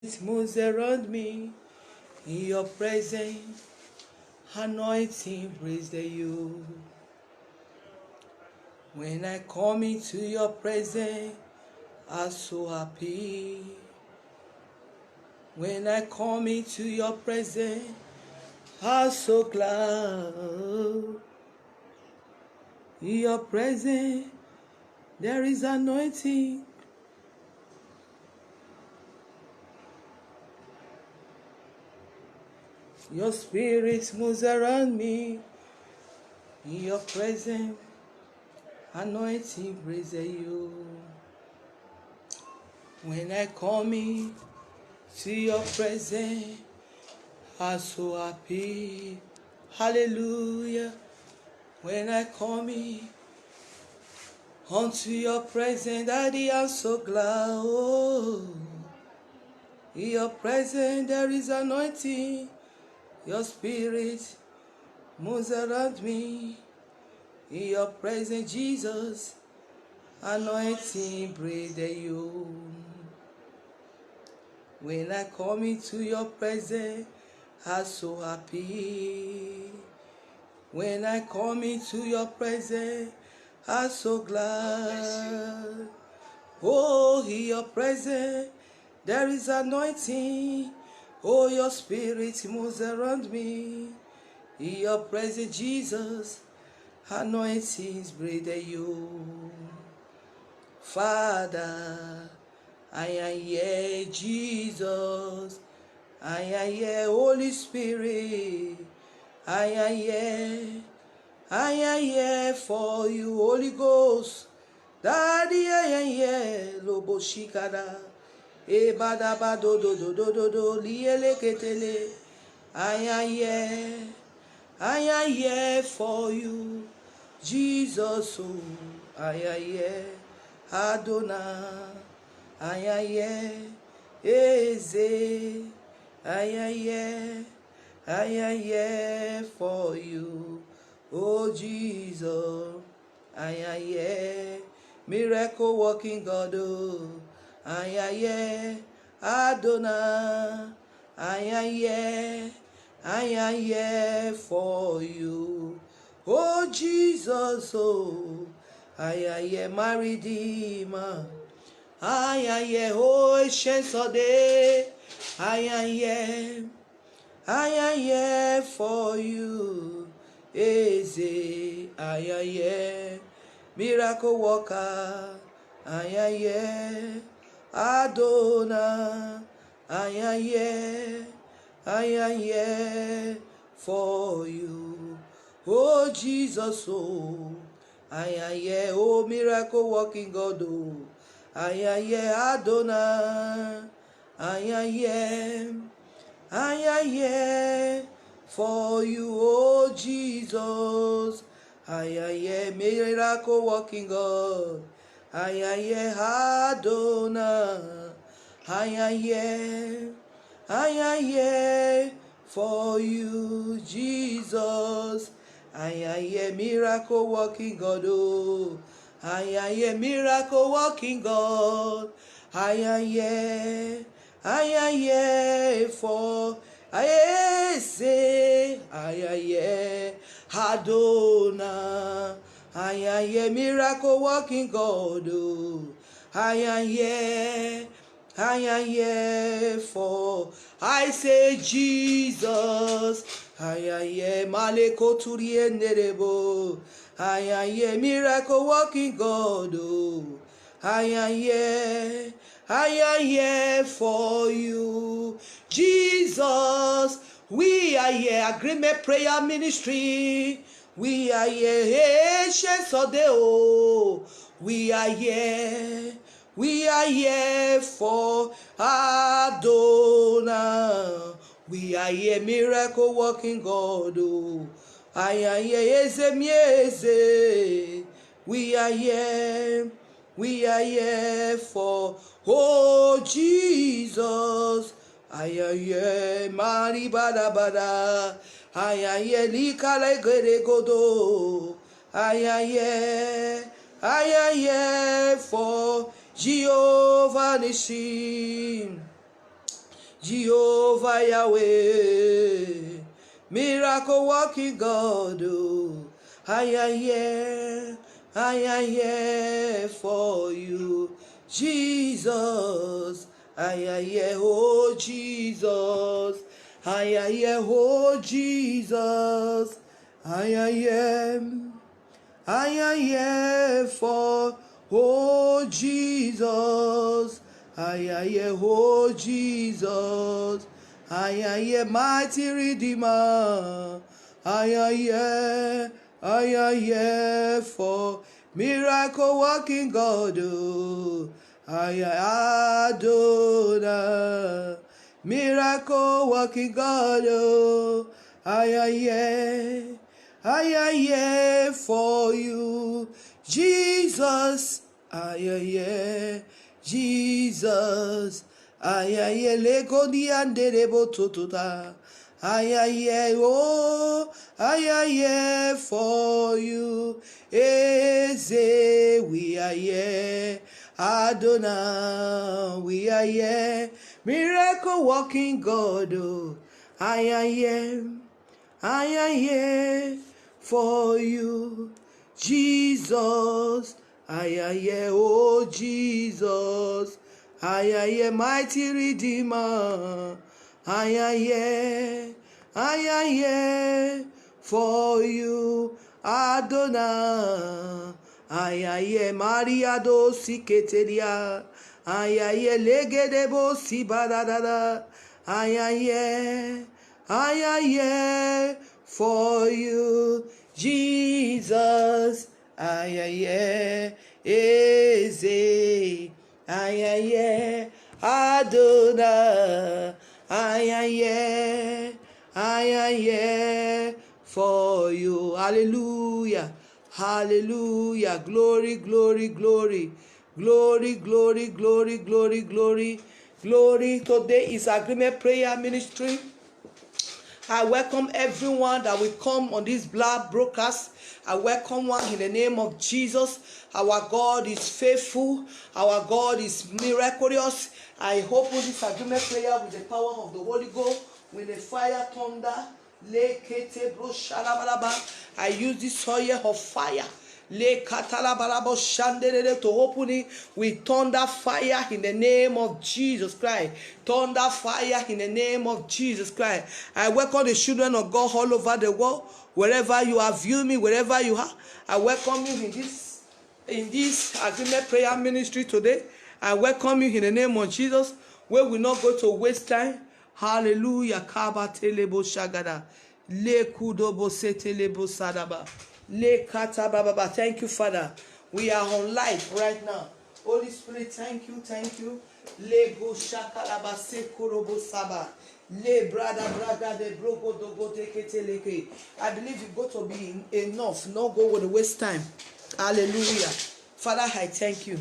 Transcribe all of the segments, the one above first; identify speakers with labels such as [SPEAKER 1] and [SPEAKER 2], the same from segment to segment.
[SPEAKER 1] It moves around me in your presence, anointing breathes the you. When I come into your presence, I'm so happy. When I come into your presence, I'm so glad. In your presence, there is anointing. Your spirit moves around me. In your presence, anointing breathes you. When I come in to your presence, I'm so happy. Hallelujah. When I come in unto your presence, Daddy, I'm so glad. Oh, in your presence there is anointing. Your spirit moves around me. In your presence, Jesus, anointing breathe you. When I come into your presence, I'm so happy. When I come into your presence, I'm so glad. Oh, in your presence, there is anointing. Oh, your spirit moves around me. In your presence, Jesus, anointings breathe you. Father, I am here, Jesus. I am here, Holy Spirit. I am here. I am here for you, Holy Ghost. Daddy, I am here. Lobo shikada. Ebadaba do do do do do do. Liele ketele. I am here. I am here for you, Jesus. Oh, I am here. Adonai, I am here. Eze, I am here. I am here for you, oh Jesus. I am here. Miracle working God. Oh, I am here. Adonai, I am here. I am here for you, oh Jesus. Oh, I am here, my Redeemer. I am here, oh Ancient of Days. I am here. I am here for you, Eze. I am here, miracle worker. I am here, Adonai. I am here. I am here for you, oh Jesus. Oh, I am here, oh miracle working God. Oh, I am here, Adonai. I am here. I am here for you, oh Jesus. I am here, miracle working God. I am here, Adonai. I am here. I am here for you, Jesus. I am here, miracle working God. Oh, I am here, miracle working God. I am here. I am here for I say I am here, Adonai. I am here, miracle working God. Oh, I am here. I am here for I say Jesus. I am here, Maleko Turienderebo. I am here, miracle working God. Oh, I am here. I am here for you, Jesus. We are here, Agreement Prayer Ministry. We are here, Ancients of the Old. We are here. We are here for Adonai. We are here, miracle working God. Oh, I am here, Eze. We are here. We are here for, oh Jesus. I am here, Mari Bada Bada. I am here, Likale Gede Godo. I am here. I am here for Jehovah Nissi. Jehovah Yahweh, miracle working God, oh, I am here for you, Jesus. I am here, oh Jesus. I am here, oh Jesus. I am here for, oh Jesus. I am here, oh Jesus. I am here, mighty Redeemer. I am here for miracle working God. Oh, I am Adonai, miracle working God. Oh, I am here for you, Jesus. I am here, Jesus. I am here, Legoni and Derebo Totota. I am here, oh, I am here for you, Eze. We are here, Adonai. We are here, miracle working God. Oh, I am here for you, Jesus. I am here, oh Jesus. I am here, mighty Redeemer. I am here for you, Adonai. I am here, Maria do Siketeria. I am here, Legedebo Sibadadada. I am here for you, Jesus. I am here, Eze. I am here, Adonai. I am here for you. Hallelujah. Hallelujah. Glory, glory, glory. Glory, glory, glory, glory, glory. Glory. Today is Agreement Prayer Ministry. I welcome everyone that will come on this broadcast. I welcome one in the name of Jesus. Our God is faithful. Our God is miraculous. I open this agreement prayer with the power of the Holy Ghost, with the fire, thunder. I use this oil of fire to open it with thunder fire in the name of Jesus Christ. Thunder fire in the name of Jesus Christ. I welcome the children of God all over the world. Wherever you are viewing me, wherever you are, I welcome you in this agreement prayer ministry today. I welcome you in the name of Jesus. We will not go to waste time. Hallelujah. Kaba telebo shagada. Le kudobo setelebo sadaba. Le kata bababa. Thank you, Father. We are on live right now. Holy Spirit, thank you, thank you. Le go shakalaba se kurobo saba. Le brada de brogo dogo teketeleke. I believe you got to be enough. Not go with the waste time. Hallelujah. Father, I thank you.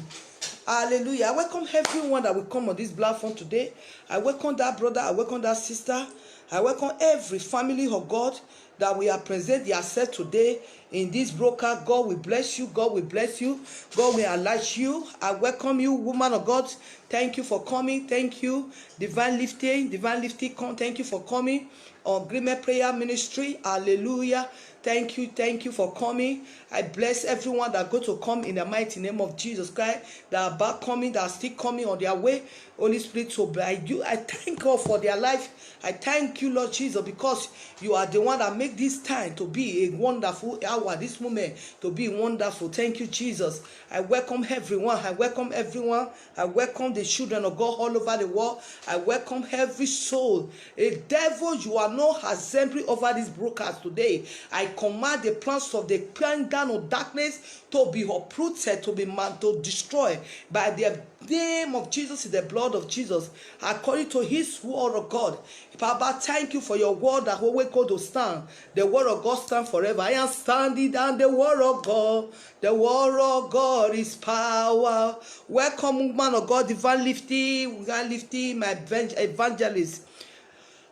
[SPEAKER 1] Hallelujah. I welcome everyone that will come on this platform today. I welcome that brother. I welcome that sister. I welcome every family of God that we are present yourself today in this broadcast. God will bless you. God will bless you. God will enlarge you. I welcome you, woman of God. Thank you for coming. Thank you. Divine lifting. Thank you for coming on Agreement Prayer Ministry. Hallelujah. Thank you for coming. I bless everyone that go to come in the mighty name of Jesus Christ, that are back coming, that are still coming on their way. Holy Spirit, so I thank God for their life. I thank you, Lord Jesus, because you are the one that make this time to be a wonderful hour, this moment to be wonderful. Thank you, Jesus. I welcome everyone. I welcome everyone. I welcome the children of God all over the world. I welcome every soul. A devil, you are not assembly over this broadcast today. I command the plans of the kingdom of darkness to be uprooted, to destroy by the name of Jesus, in the blood of Jesus, according to his word of God. Papa, thank you for your word that always go to stand. The word of God stand forever. I am standing down the word of God. The word of God is power. Welcome, man of God, divine lifting, my evangelist.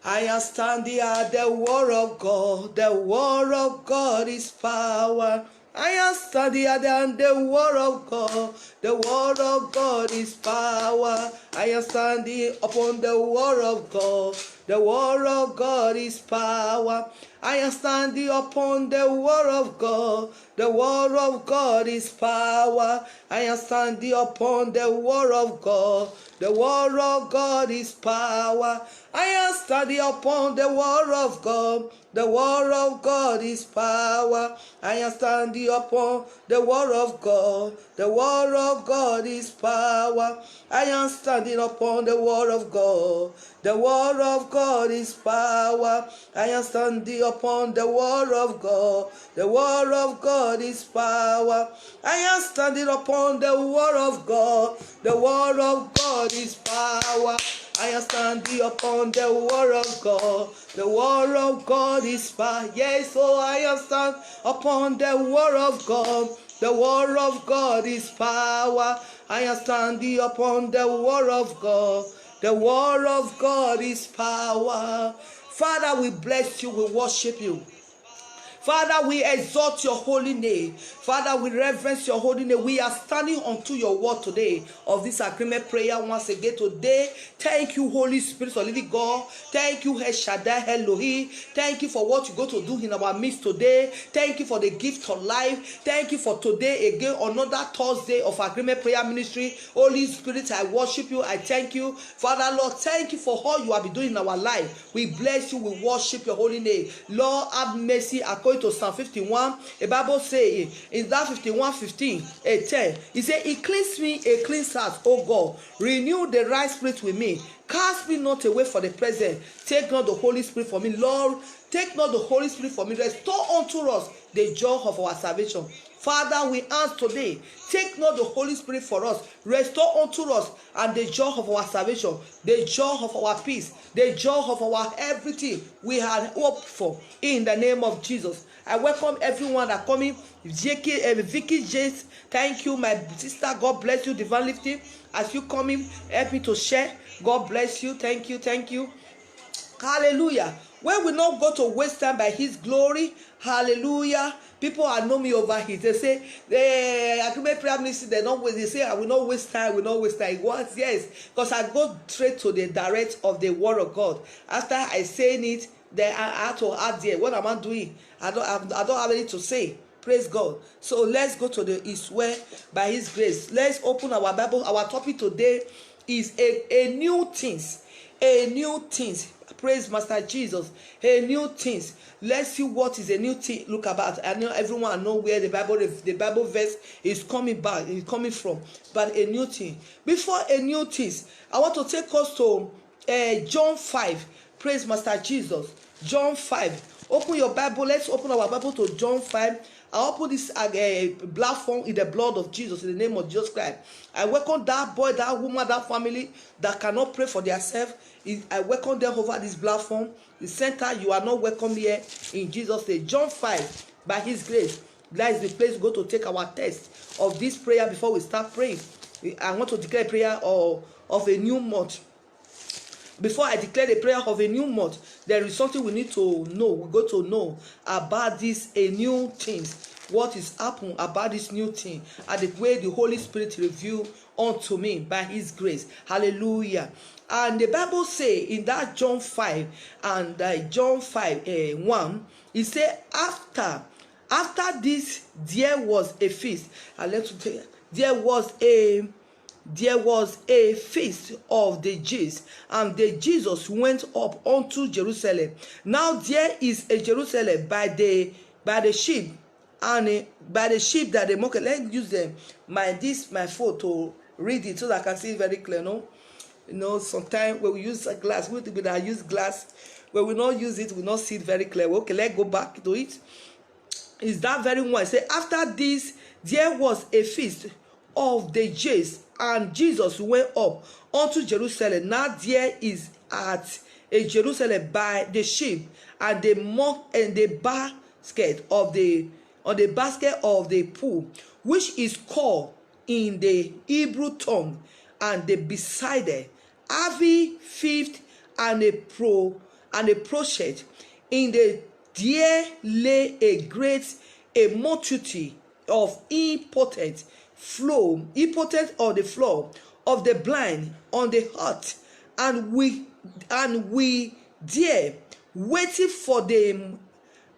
[SPEAKER 1] I am standing at the word of God. The word of God is power. I am standing on the word of God. The word of God is power. I am standing upon the word of God. The word of God is power. I am standing upon the word of God. The word of God is power. I am standing upon the word of God. The word of God is power. I am standing upon the word of God. The word of God is power. I am standing upon the word of God. The word of God is power. I am standing upon the word of God. The word of God is power. I am standing upon the word of God. The word of God is power. I am standing upon the word of God. The word of God is power. I am standing upon the word of God. The word of God is power. Yes, so I am standing upon the word of God. The word of God is power. I am standing upon the word of God. The word of God is power. Father, we bless you. We worship you. Father, we exalt your holy name. Father, we reverence your holy name. We are standing unto your word today of this agreement prayer once again today. Thank you, Holy Spirit of living God. Thank you, El Shaddai, Elohim. Thank you for what you go to do in our midst today. Thank you for the gift of life. Thank you for today again, another Thursday of agreement prayer ministry. Holy Spirit, I worship you. I thank you. Father, Lord, thank you for all you have been doing in our life. We bless you. We worship your holy name. Lord, have mercy. According to Psalm 51, the Bible says in that 51:15, 10, he said, he cleans me a clean heart, O God, renew the right spirit with me, cast me not away for the present, take not the Holy Spirit from me. Lord, take not the Holy Spirit from me, restore unto us the joy of our salvation. Father, we ask today, take not the Holy Spirit for us, restore unto us and the joy of our salvation, the joy of our peace, the joy of our everything we had hoped for, in the name of Jesus. I welcome everyone that coming. Vicky James, thank you, my sister. God bless you, divine lifting. As you come in, help me to share. God bless you. Thank you, thank you. Hallelujah. When we not go to waste time by his glory, hallelujah. People are know me over here. They say the agreement prayer ministry, they don't waste. They say I will not waste time, I will not waste time. What? Yes, because I go straight to the direct of the word of God. After I saying it, then I have to add there. What am I doing? I don't have anything to say. Praise God. So let's go to the His way by His grace. Let's open our Bible. Our topic today is a new things. A new things. Praise Master Jesus. A new things. Let's see what is a new thing. Look about. I know everyone know where the Bible verse is coming back. Is coming from. But a new thing. Before a new things, I want to take us to John 5. Praise Master Jesus. John 5. Open your Bible. Let's open our Bible to John 5. I open this platform in the blood of Jesus, in the name of Jesus Christ. I welcome that boy, that woman, that family that cannot pray for themselves. I welcome them over this platform. The center, you are not welcome here in Jesus' name. John 5, by His grace, that is the place we go to take our test of this prayer before we start praying. I want to declare a prayer of a new month. Before I declare the prayer of a new month, there is something we need to know. We got to know about this a new things. What is happening about this new thing, and the way the Holy Spirit revealed unto me by His grace. Hallelujah. And the Bible say in that John 5 and John 5 1, it say after this there was a feast. And let's say there was a feast of the Jews, and Jesus went up unto Jerusalem. Now there is a Jerusalem by the sheep, and by the sheep that they mock. Let's use my phone to read it so that I can see it very clear. No, sometimes when we use a glass, we use glass. When we not use it, we not see it very clear. Okay, let's go back to it. Is that very one? Say after this there was a feast of the Jews, and Jesus went up unto Jerusalem. Now there is at a Jerusalem by the sheep, and the mock and the basket of the pool, which is called in the Hebrew tongue, and the beside having fifth and a prochet. In the there lay a multitude of impotent of the floor of the blind on the hut, and we there waiting for the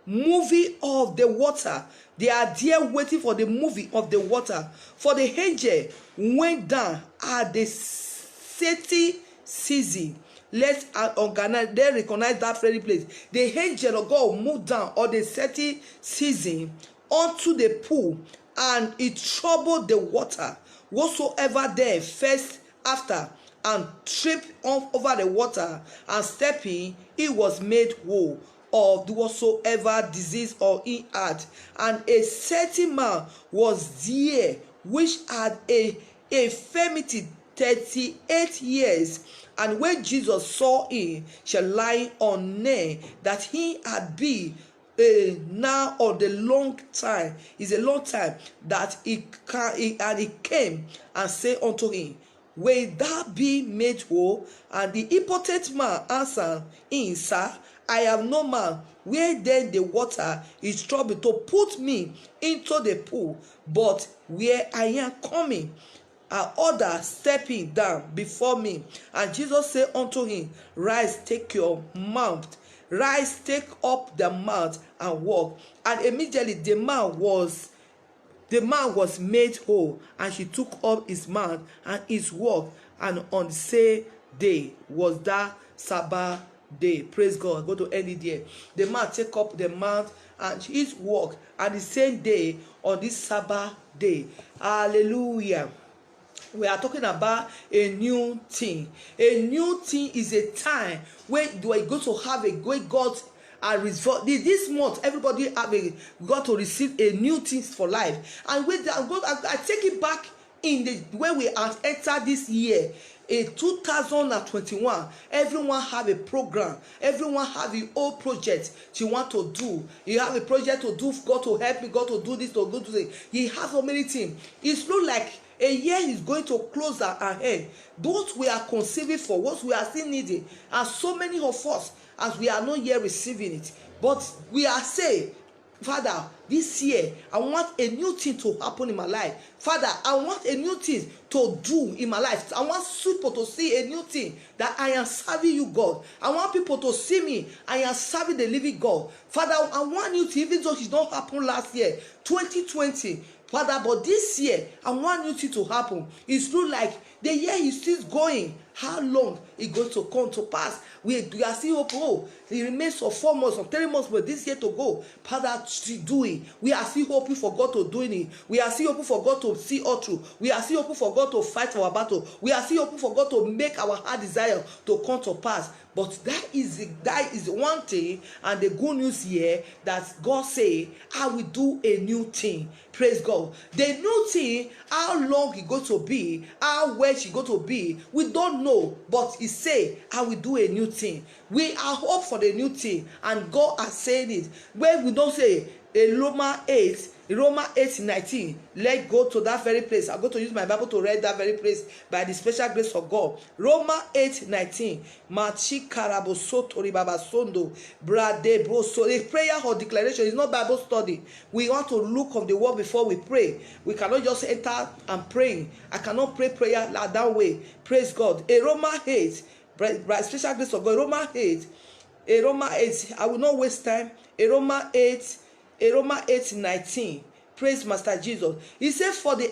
[SPEAKER 1] movie of the water. They are there waiting for the movie of the water. For the angel went down at the setting season. Let's recognize that very place. The angel of God moved down on the setting season onto the pool, and it troubled the water. Whatsoever there first after and tripped over the water and stepping, it was made whole of whatsoever disease or he had. And a certain man was there which had a infirmity 38 years. And when Jesus saw him, shall lie on knee, that he had been now on the long time, is a long time, that he came and said unto him, will thou be made whole? And the impotent man answered him, Sir, I have no man where then the water is troubled to put me into the pool, but where I am coming, others stepping down before me. And Jesus said unto him, Rise, take your mount. Rise, take up the mount and walk. And immediately the man was made whole, and he took up his mount and his walk. And on the same day was that Sabbath day. Praise God. Go to end it there. The man take up the mount and his walk, and the same day on this Sabbath day. Hallelujah. We are talking about a new thing. A new thing is a time where you are going to have a great God and result. This month, everybody got to receive a new thing for life. And with that, I take it back in the when we have entered this year. In 2021, everyone have a program. Everyone have a whole project you want to do. You have a project to do. God to help me. God to do this. To go to this. He has so many things. It's not like a year is going to close ahead. Those we are conceiving for, what we are still needing, and so many of us as we are not yet receiving it. But we are saying, Father, this year I want a new thing to happen in my life. Father, I want a new thing to do in my life. I want people to see a new thing, that I am serving you, God. I want people to see me, I am serving the living God. Father, I want you to, even though it did not happen last year, 2020, Father, but this year I want new thing to happen. It's not like the year is still going. How long it going to come to pass? We are still hoping. Oh, it remains for 4 months or 3 months for this year to go. Father, do it. We are still hoping for God to do it. We are still hoping for God to see us through. We are still hoping for God to fight our battle. We are still hoping for God to make our heart desire to come to pass. But that is one thing, and the good news here that God say, I will do a new thing. Praise God. The new thing, how long it going to be, how well it going to be, we don't know. But He say, I will do a new thing. We are hope for the new thing, and God has said it. When we don't say Romans 8:19. Let's go to that very place. I'm going to use my Bible to read that very place by the special grace of God. Romans 8:19. The prayer or declaration is not Bible study. We want to look on the word before we pray. We cannot just enter and pray. I cannot pray prayer like that way. Praise God. Romans 8, by special grace of God. Romans 8. I will not waste time. Romans 8:19. Praise Master Jesus. He said, for the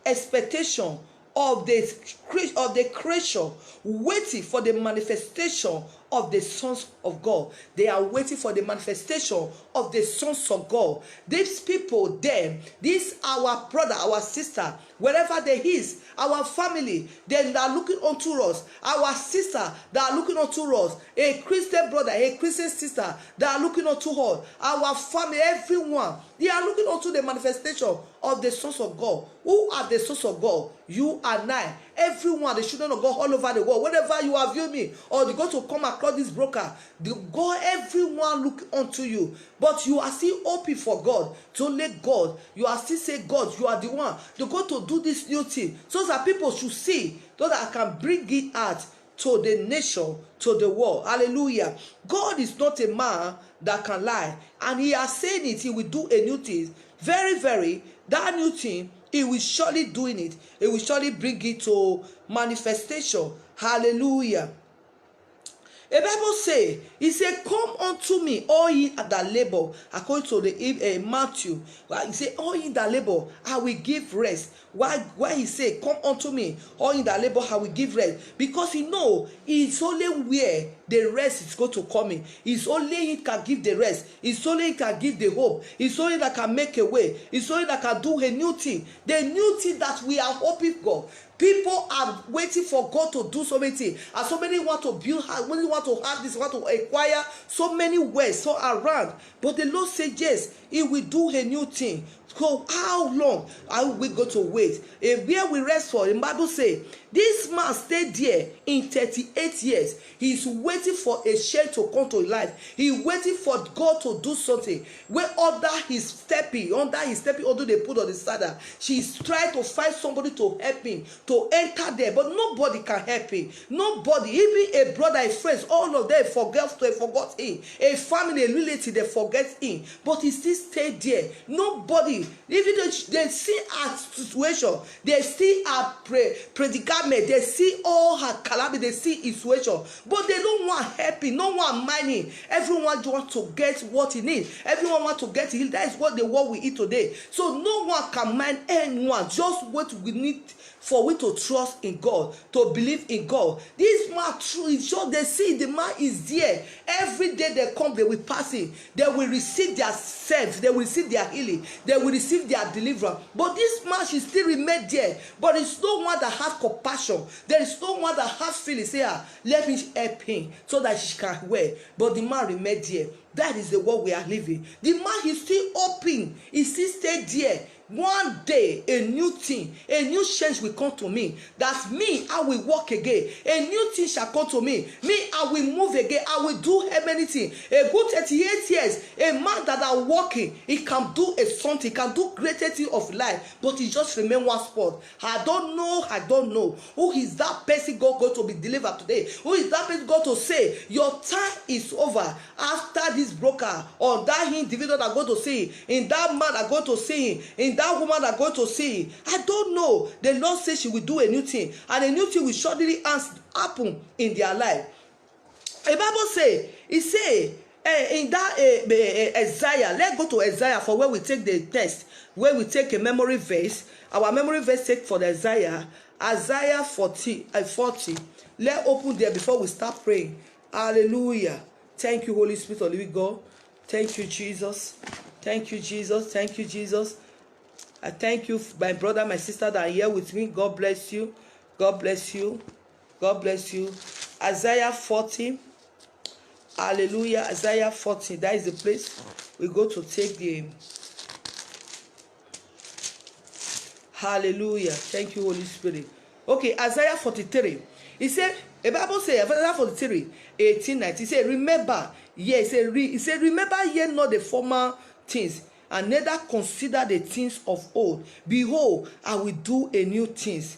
[SPEAKER 1] expectation of the creation, waiting for the manifestation of the sons of God. They are waiting for the manifestation of the sons of God. These people there, this our brother, our sister, wherever they is, our family, they are looking unto us. Our sister, they are looking unto us. A Christian brother, a Christian sister, they are looking unto us. Our family, everyone, they are looking unto the manifestation of the sons of God. Who are the sons of God? You and I. Everyone, the children of God all over the world. Whenever you are viewing me, or you go to come across this broker, God, everyone look unto you. But you are still hoping for God. To let God, you are still saying, God, you are the one. You go to do this new thing, so that people should see, so that I can bring it out to the nation, to the world. Hallelujah. God is not a man that can lie, and he has said it. He will do a new thing. Very, very, that new thing, he will surely doing it. He will surely bring it to manifestation. Hallelujah. A Bible say, he said, come unto me, all ye that labor, according to the Matthew. He said, all ye that labor, I will give rest. Why he say, come unto me, all ye that labor, I will give rest? Because he know it's only where the rest is going to come in. It's only he can give the rest. It's only he can give the hope. It's only that can make a way. It's only that can do a new thing. The new thing that we are hoping for. People are waiting for God to do so many things, and so many want to build, many want to have this, want to acquire so many ways, so around. But the Lord said, yes, he will do a new thing. So how long are we going to wait? Where we rest for, the Bible says, this man stayed there in 38 years. He's waiting for a shade to come to life. He's waiting for God to do something. Where under his stepping, although they put on the saddle, she's trying to find somebody to help him, to enter there. But nobody can help him. Nobody, even a brother, a friend, all of them forgot him. A family, a relative, they forget him. But he still stayed there. Nobody, even though they see our situation, they see our predicament, they see all her calamity, they see his situation, but they don't want helping, no one mining. Everyone wants to get what he needs. Everyone wants to get healed. That is what the world we eat today. So no one can mind anyone. Just what we need for we to trust in God, to believe in God. This man, it's sure they see the man is there. Every day they come, they will pass it. They will receive their self. They will receive their healing. They will receive their deliverance. But this man, she still remain there. But it's no one that has compassion. There is no one that has feelings. Say, let me help him so that she can wear. But the man remained there. That is the world we are living. The man is still open. He still stayed there. One day, a new thing, a new change will come to me. That's me, I will walk again. A new thing shall come to me. Me, I will move again. I will do many things. A good 38 years, a man that are walking, he can do something, he can do greater thing of life, but he just remain one spot. I don't know. Who is that person God going to be delivered today? Who is that person God to say, your time is over after this broker, or that individual that going to see, in that man that going to see, in that woman that going to see? I don't know. The Lord says she will do a new thing, and a new thing will surely happen in their life. The Bible say, it say in that Isaiah, let's go to Isaiah for where we take the test, where we take a memory verse. Our memory verse take for the Isaiah 40. Let's open there before we start praying. Hallelujah. Thank you, Holy Spirit of living God. Thank you, Jesus. Thank you, Jesus. Thank you, Jesus. I thank you, my brother, my sister that are here with me. God bless you. God bless you. God bless you. Isaiah 40. Hallelujah. Isaiah 40. That is the place we go to take the... Hallelujah. Thank you, Holy Spirit. Okay, Isaiah 43. He said, the Bible says, Isaiah 43, 18-19. He said, remember, yes, he said, remember ye not the former things, and neither consider the things of old. Behold, I will do a new things.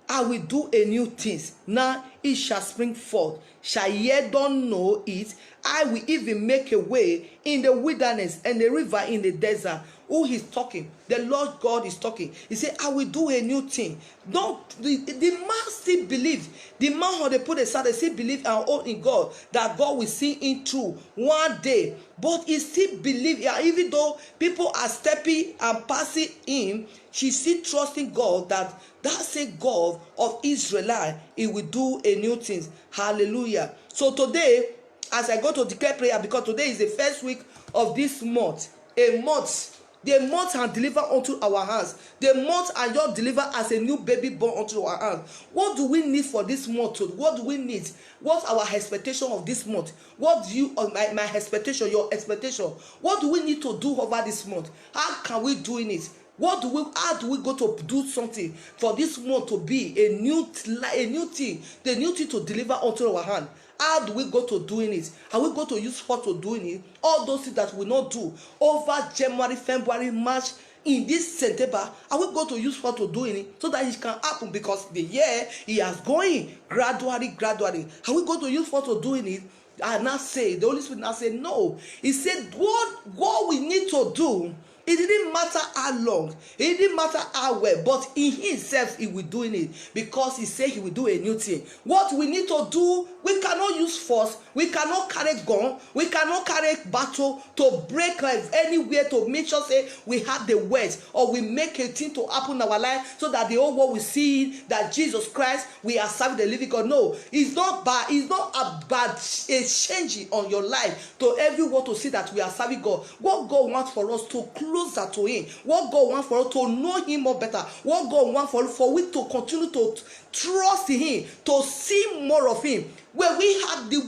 [SPEAKER 1] I will do a new things. Now it shall spring forth. Shall ye don't know it? I will even make a way in the wilderness and a river in the desert. Who is talking? The Lord God is talking. He said, I will do a new thing. Don't the man still believe. The man who they put aside, they still believe and hold in God, that God will see him through one day. But he still believe, even though people are stepping and passing him, she still trusting God that same God of Israel, he will do a new thing. Hallelujah. So today, as I go to declare prayer, because today is the first week of this month, the month and deliver unto our hands. The month and your deliver as a new baby born unto our hands. What do we need for this month? What do we need? What's our expectation of this month? What do you, my expectation, your expectation? What do we need to do over this month? How can we do it? How do we go to do something for this month to be a new thing, the new thing to deliver unto our hand? How do we go to doing it? Are we going to use what to doing it? All those things that we not do over January, February, March, in this September, are we going to use force to do it so that it can happen? Because the year he has going gradually. Are we going to use force to doing it? And now say, the Holy Spirit now say no. He said what we need to do. It didn't matter how long, it didn't matter how well, but in himself he will doing it, because he said he will do a new thing. What we need to do, we cannot use force, we cannot carry gun, we cannot carry battle to break life anywhere to make sure say we have the words, or we make a thing to happen in our life so that the whole world will see that Jesus Christ, we are serving the living God. No, it's not bad. It's not about a changing on your life to everyone to see that we are serving God. What God wants for us to closer to him, what God wants for us to know him more better, what God wants for we to continue to trust in him, to see more of him. Where we have the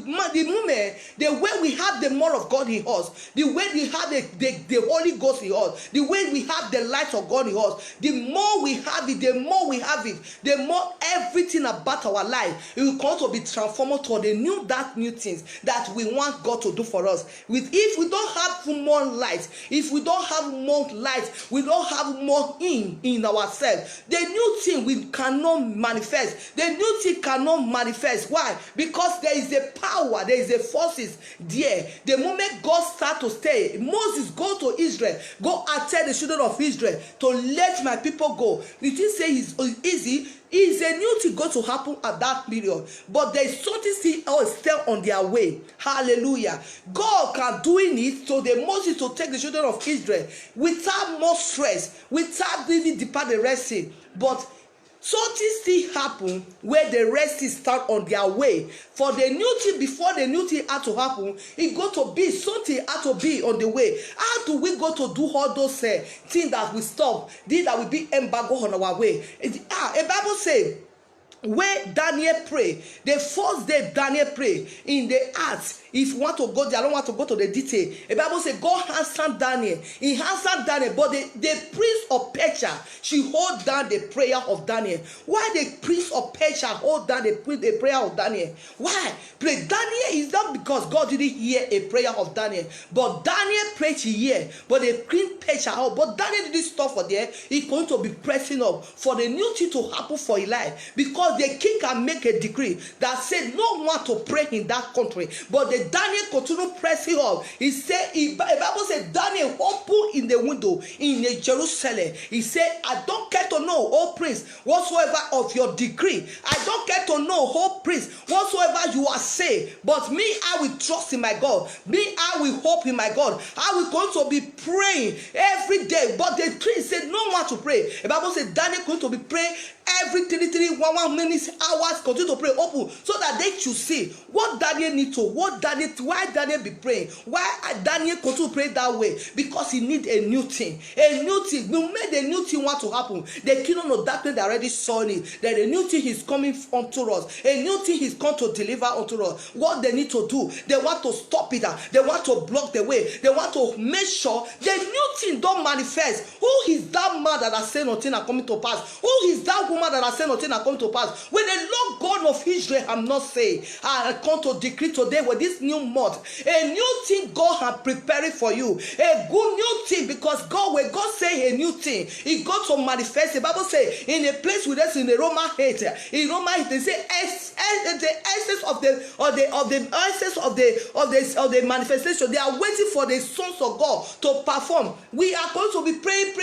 [SPEAKER 1] moment, the way we have the more of God in us, the way we have the Holy Ghost in us, the way we have the light of God in us, the more we have it, the more we have it, the more everything about our life, it will come to be transformed to the new things that we want God to do for us. If we don't have more light, if we don't have more light, we don't have more in ourselves, the new thing we cannot manifest. The new thing cannot manifest. Why? Because there is a power, there is a forces there. The moment God start to stay, Moses go to Israel, go and tell the children of Israel to let my people go. Did you say it's easy? Is a new thing going to happen at that period, but there is something still on their way. Hallelujah. God can doing it to the Moses to take the children of Israel without more stress, without really depart the Red Sea. But something still happen where the rest is start on their way. For the new thing, before the new thing had to happen, it got to be something had to be on the way. How do we go to do all those things that we stop, things that will be embargo on our way? A Bible says, where Daniel pray, the first day Daniel pray in the heart. If you want to go there, I don't want to go to the detail. The Bible says God answered Daniel. He answered Daniel, but the priest of Persia, she hold down the prayer of Daniel. Why the priest of Persia hold down the prayer of Daniel? Why? Daniel is not because God didn't hear a prayer of Daniel, but Daniel prayed to hear, but the queen Persia, but Daniel didn't stop for there. He's going to be pressing up for the new thing to happen for his life, because the king can make a decree that said no one to pray in that country, but the Daniel continued pressing up. He said, the Bible said Daniel opened in the window in Jerusalem. He said, I don't care to know, O prince, whatsoever of your decree. I don't care to know, O prince, whatsoever you are saying. But me, I will trust in my God. Me, I will hope in my God. I will going to be praying every day. But the prince said no one to pray. The Bible said Daniel going to be praying every 1 minute, hours, continue to pray open, so that they should see what Daniel need to, why Daniel be praying, why Daniel continue to pray that way, because he need a new thing. We made a new thing want to happen. The kingdom of darkness, they already saw it, that a new thing is coming unto us, a new thing is come to deliver unto us. What they need to do, they want to stop it, they want to block the way, they want to make sure the new thing don't manifest. Who is that man that has said nothing are coming to pass? Who is that woman that has said nothing are coming to pass? When the Lord God of Israel have not said, I come to decree today with this new month, a new thing God has prepared for you, a good new thing, because God, when God say a new thing, He got to manifest. The Bible say in a place with us in the Roman 8, in Roman 8, they say the essence of the manifestation. They are waiting for the sons of God to perform. We are going to be praying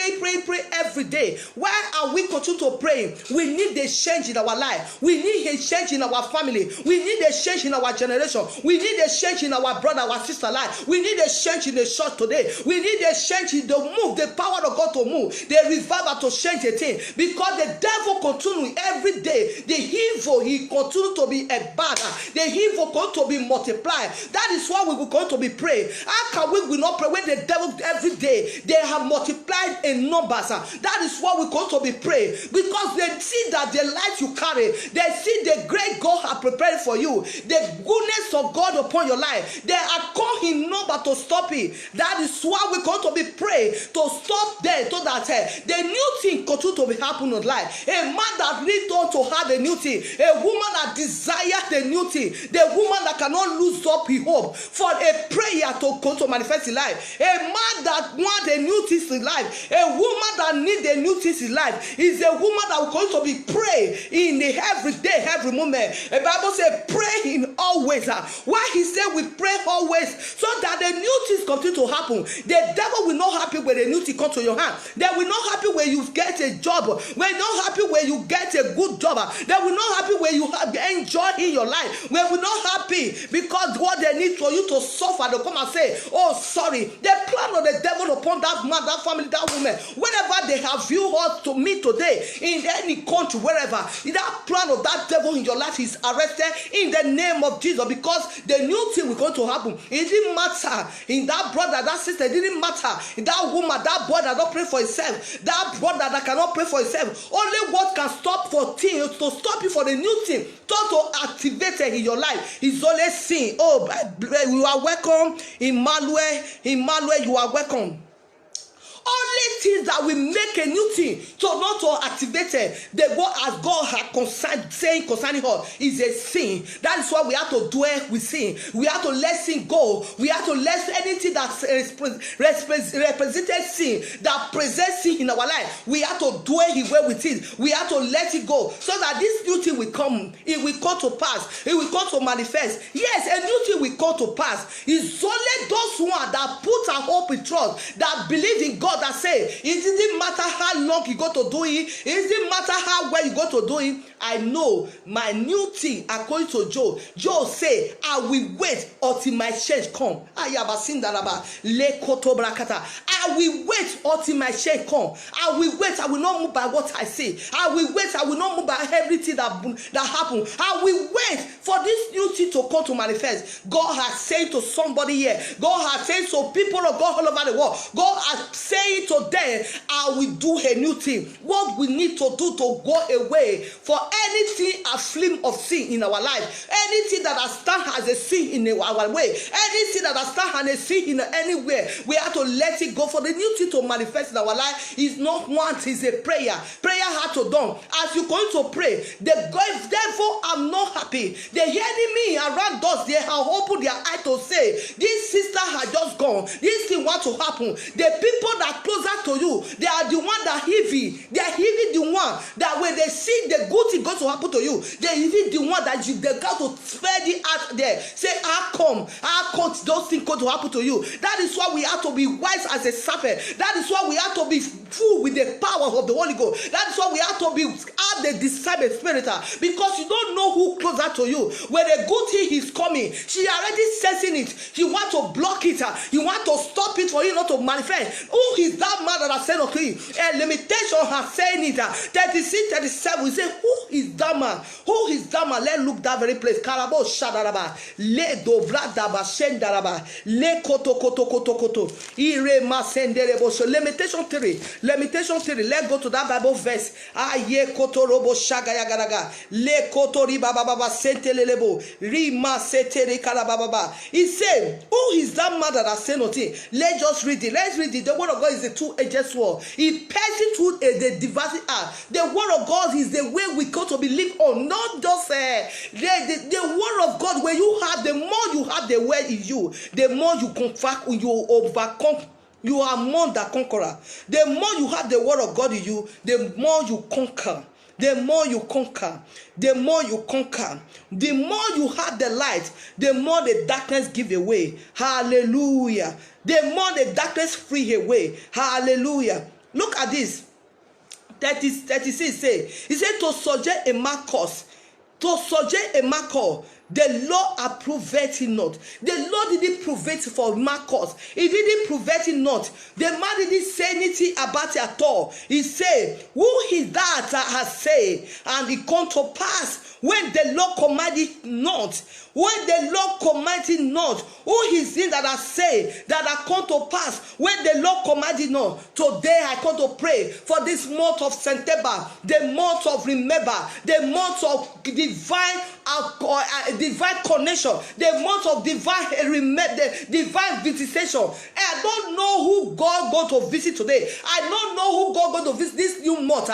[SPEAKER 1] every day. Why are we continue to pray? We need a change in our life. We need a change in our family. We need a change in our generation. We need a change in our brother, our sister life. We need a change in the church today. We need a change in the move, the power of God to move, the revival to change the thing. Because the devil continue every day. The evil, he continue to be a bad. The evil going to be multiplied. That is why we will going to be praying. How can we not pray when the devil every day they have multiplied in numbers? That is why we're going to be praying. Because the They see that the light you carry, they see the great God has prepared for you, the goodness of God upon your life. They are calling number to stop it. That is why we're going to be praying to stop there, so that the new thing continue to be happening in life. A man that needs on to have a new thing, a woman that desires the new thing, the woman that cannot lose up his hope for a prayer to come to manifest in life. A man that wants a new thing in life, a woman that needs a new thing in life, is a woman that will continue to be pray in the every day, every moment. The Bible says pray in always. Why he said we pray always, so that the new things continue to happen. The devil will not happy when the new thing comes to your hand. They will not happy when you get a job. We're not happy when you get a good job. They will not happy when you have enjoy in your life. We will not happy because what they need for you to suffer, they come and say, oh sorry. The plan of the devil upon that man, that family, that woman, whenever they have you heard to me today, in any country, wherever, that plan of that devil in your life is arrested in the name of Jesus, because the new thing will going to happen. It didn't matter in that brother, that sister, it didn't matter in that woman, that boy that don't pray for himself, that brother that cannot pray for himself. Only what can stop for things to stop you for the new thing to activate it in your life is only sin. Oh, you are welcome, Emmanuel, you are welcome. Only things that will make a new thing to not to activate it, the word as God has saying concerning her is a sin. That is why we have to dwell with sin. We have to let sin go. We have to let anything that represented sin, that presents sin in our life, we have to dwell away with it. We have to let it go, so that this new thing will come. It will come to pass. It will come to manifest. Yes, a new thing will come to pass. It's only those ones that put our hope in trust, that believe in God, that say it doesn't matter how long you go to do it, it doesn't matter how well you go to do it. I know my new thing. According to Job say, I will wait until my change come. I will wait until my change come. I will wait. I will not move by what I say. I will wait. I will not move by everything that happen. I will wait for this new thing to come to manifest. God has said to somebody here. God has said to people of God all over the world. God has said to them, I will do a new thing. What we need to do to go away for anything a film of sin in our life, anything that has stand as a sin in our way, anything that has stand as a sin in anywhere, we have to let it go for the new thing to manifest in our life. Is not want, is a prayer. Prayer had to done. As you're going to pray, the devil are not happy. The enemy around us, they have opened their eye to say, this sister has just gone. This thing want to happen. The people that closer to you, they are the one that heavy. They are heavy, the one that when they see the good thing going to happen to you, they heavy the one that you they got to spread it out there. Say, how come those things going to happen to you? That is why we have to be wise as a serpent. That is why we have to be full with the power of the Holy Ghost. That is why we have to be have the discerning spirit, because you don't know who closer to you. When a good thing is coming, she already sensing it. You want to block it. You want to stop it for you not to manifest. Who is that man that has said to you? A limitation has said it. 36, 37. We say, who is that man? Who is that man? Let's look that very place. Karabo shadaraba. Le dovradaba shendaraba. Le koto koto koto koto. Ire masenderebo. So limitation 3. Limitation 3. Let's go to that Bible verse. Aye koto robo shagaya garaga. Le koto riba baba sentelelebo. Rima setere karababa. He said, who is that man that has said nothing? Let's just read it. Let's read it. The word of God is a two-edged sword. It passes through the dividing art. The word of God is the way we go to believe on, not just the word of God. When you have, the more you have the word in you, the more you overcome. You are more than conqueror. The more you have the word of God in you, the more you conquer. The more you conquer, the more you conquer, the more you have the light, the more the darkness give away. Hallelujah. The more the darkness free away. Hallelujah. Look at this. 36 say, he said to suggest a Marcos, to suggest a Marcos. The Lord approved it not. The Lord didn't prove it for Marcos. He didn't prove it not. The man didn't say anything about it at all. He said, who is that has said? And it come to pass when the Lord commanded not. When the Lord command forget it not. Who is in that I say that I come to pass when the Lord commanded not? Today I come to pray for this month of September, the month of remember, the month of divine connection, the month of divine visitation. I don't know who God going to visit today. I don't know who God going to visit this new month.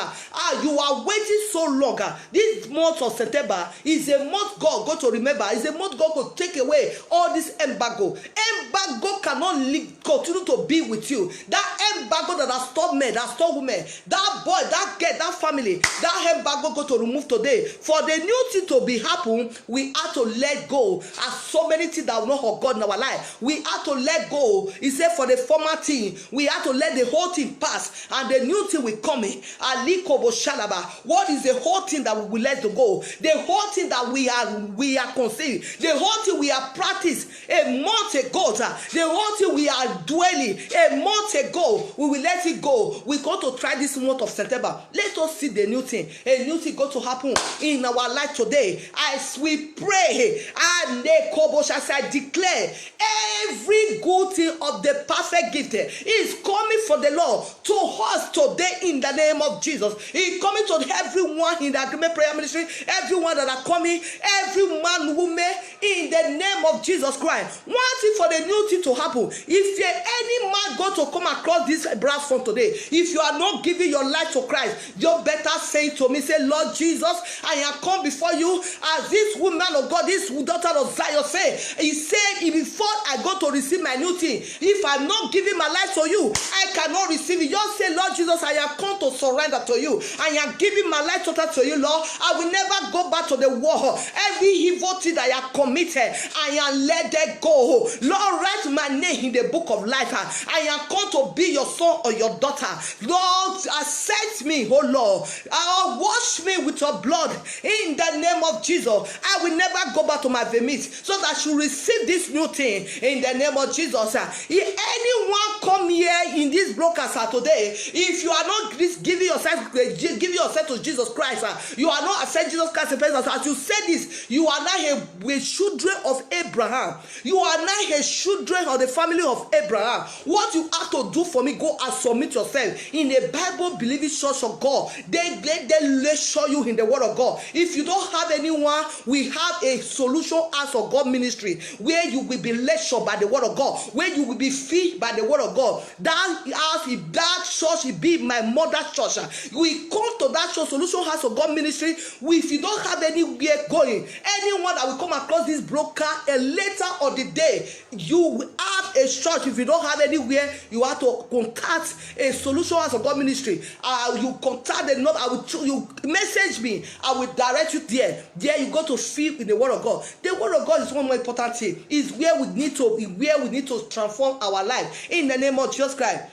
[SPEAKER 1] You are waiting so long. This month of September is a month God going to remember. It's a month God will take away all this embargo. Embargo cannot continue to be with you. That embargo that has stopped men, that stopped women, that boy, that girl, that family, that embargo go to remove today. For the new thing to be happen, we have to let go. As so many things that will not have God in our life, we have to let go. He said for the former thing, we have to let the whole thing pass, and the new thing will come in. What is the whole thing that we will let go? The whole thing that we are conceived, the whole thing we are practiced a month ago, the whole thing we are dwelling a month ago, we will let it go. We're going to try this month of September. Let us see the new thing. A new thing going to happen in our life today. As we pray, and I declare every good thing of the perfect gift is coming for the Lord to us today in the name of Jesus. He's coming to everyone in the agreement prayer ministry, everyone that are coming, every man, woman, in the name of Jesus Christ. One thing for the new thing to happen. If any man going to come across this brass phone today, if you are not giving your life to Christ, you better say to me, say, Lord Jesus, I have come before you as this woman of God, this daughter of Zion say. He said, before I go to receive my new thing, if I'm not giving my life to you, I cannot receive it. Just say, Lord Jesus, I have come to surrender to you. I am giving my life total to you, Lord. I will never go back to the war. Every evil thing that I have committed, I am let it go. Lord, write my name in the book of life. I am come to be your son or your daughter. Lord, accept me, oh Lord. Wash me with your blood in the name of Jesus. I will never go back to my vomit, so that I should receive this new thing in the name of Jesus. If anyone come here in this broadcast today, if you are not giving yourself to Jesus Christ, you are not accepting Jesus Christ as you said this, you are not a children of Abraham. You are not a children of the family of Abraham. What you have to do for me, go and submit yourself in a Bible believing church of God. They show you in the word of God. If you don't have anyone, we have a solution as of God ministry where you will be lectured by the word of God, where you will be fed by the word of God. That church will be my mother's church. We come to that church, solution house of God ministry. If you don't have anywhere going, anyone that will come across this broker later on the day, you have a church. If you don't have anywhere, you have to contact a solution house of God ministry. You contact the number. You message me. I will direct you there. There you go to feed in the word of God. The word of God is one more important thing. Is where we need to transform our life in the name of Jesus Christ.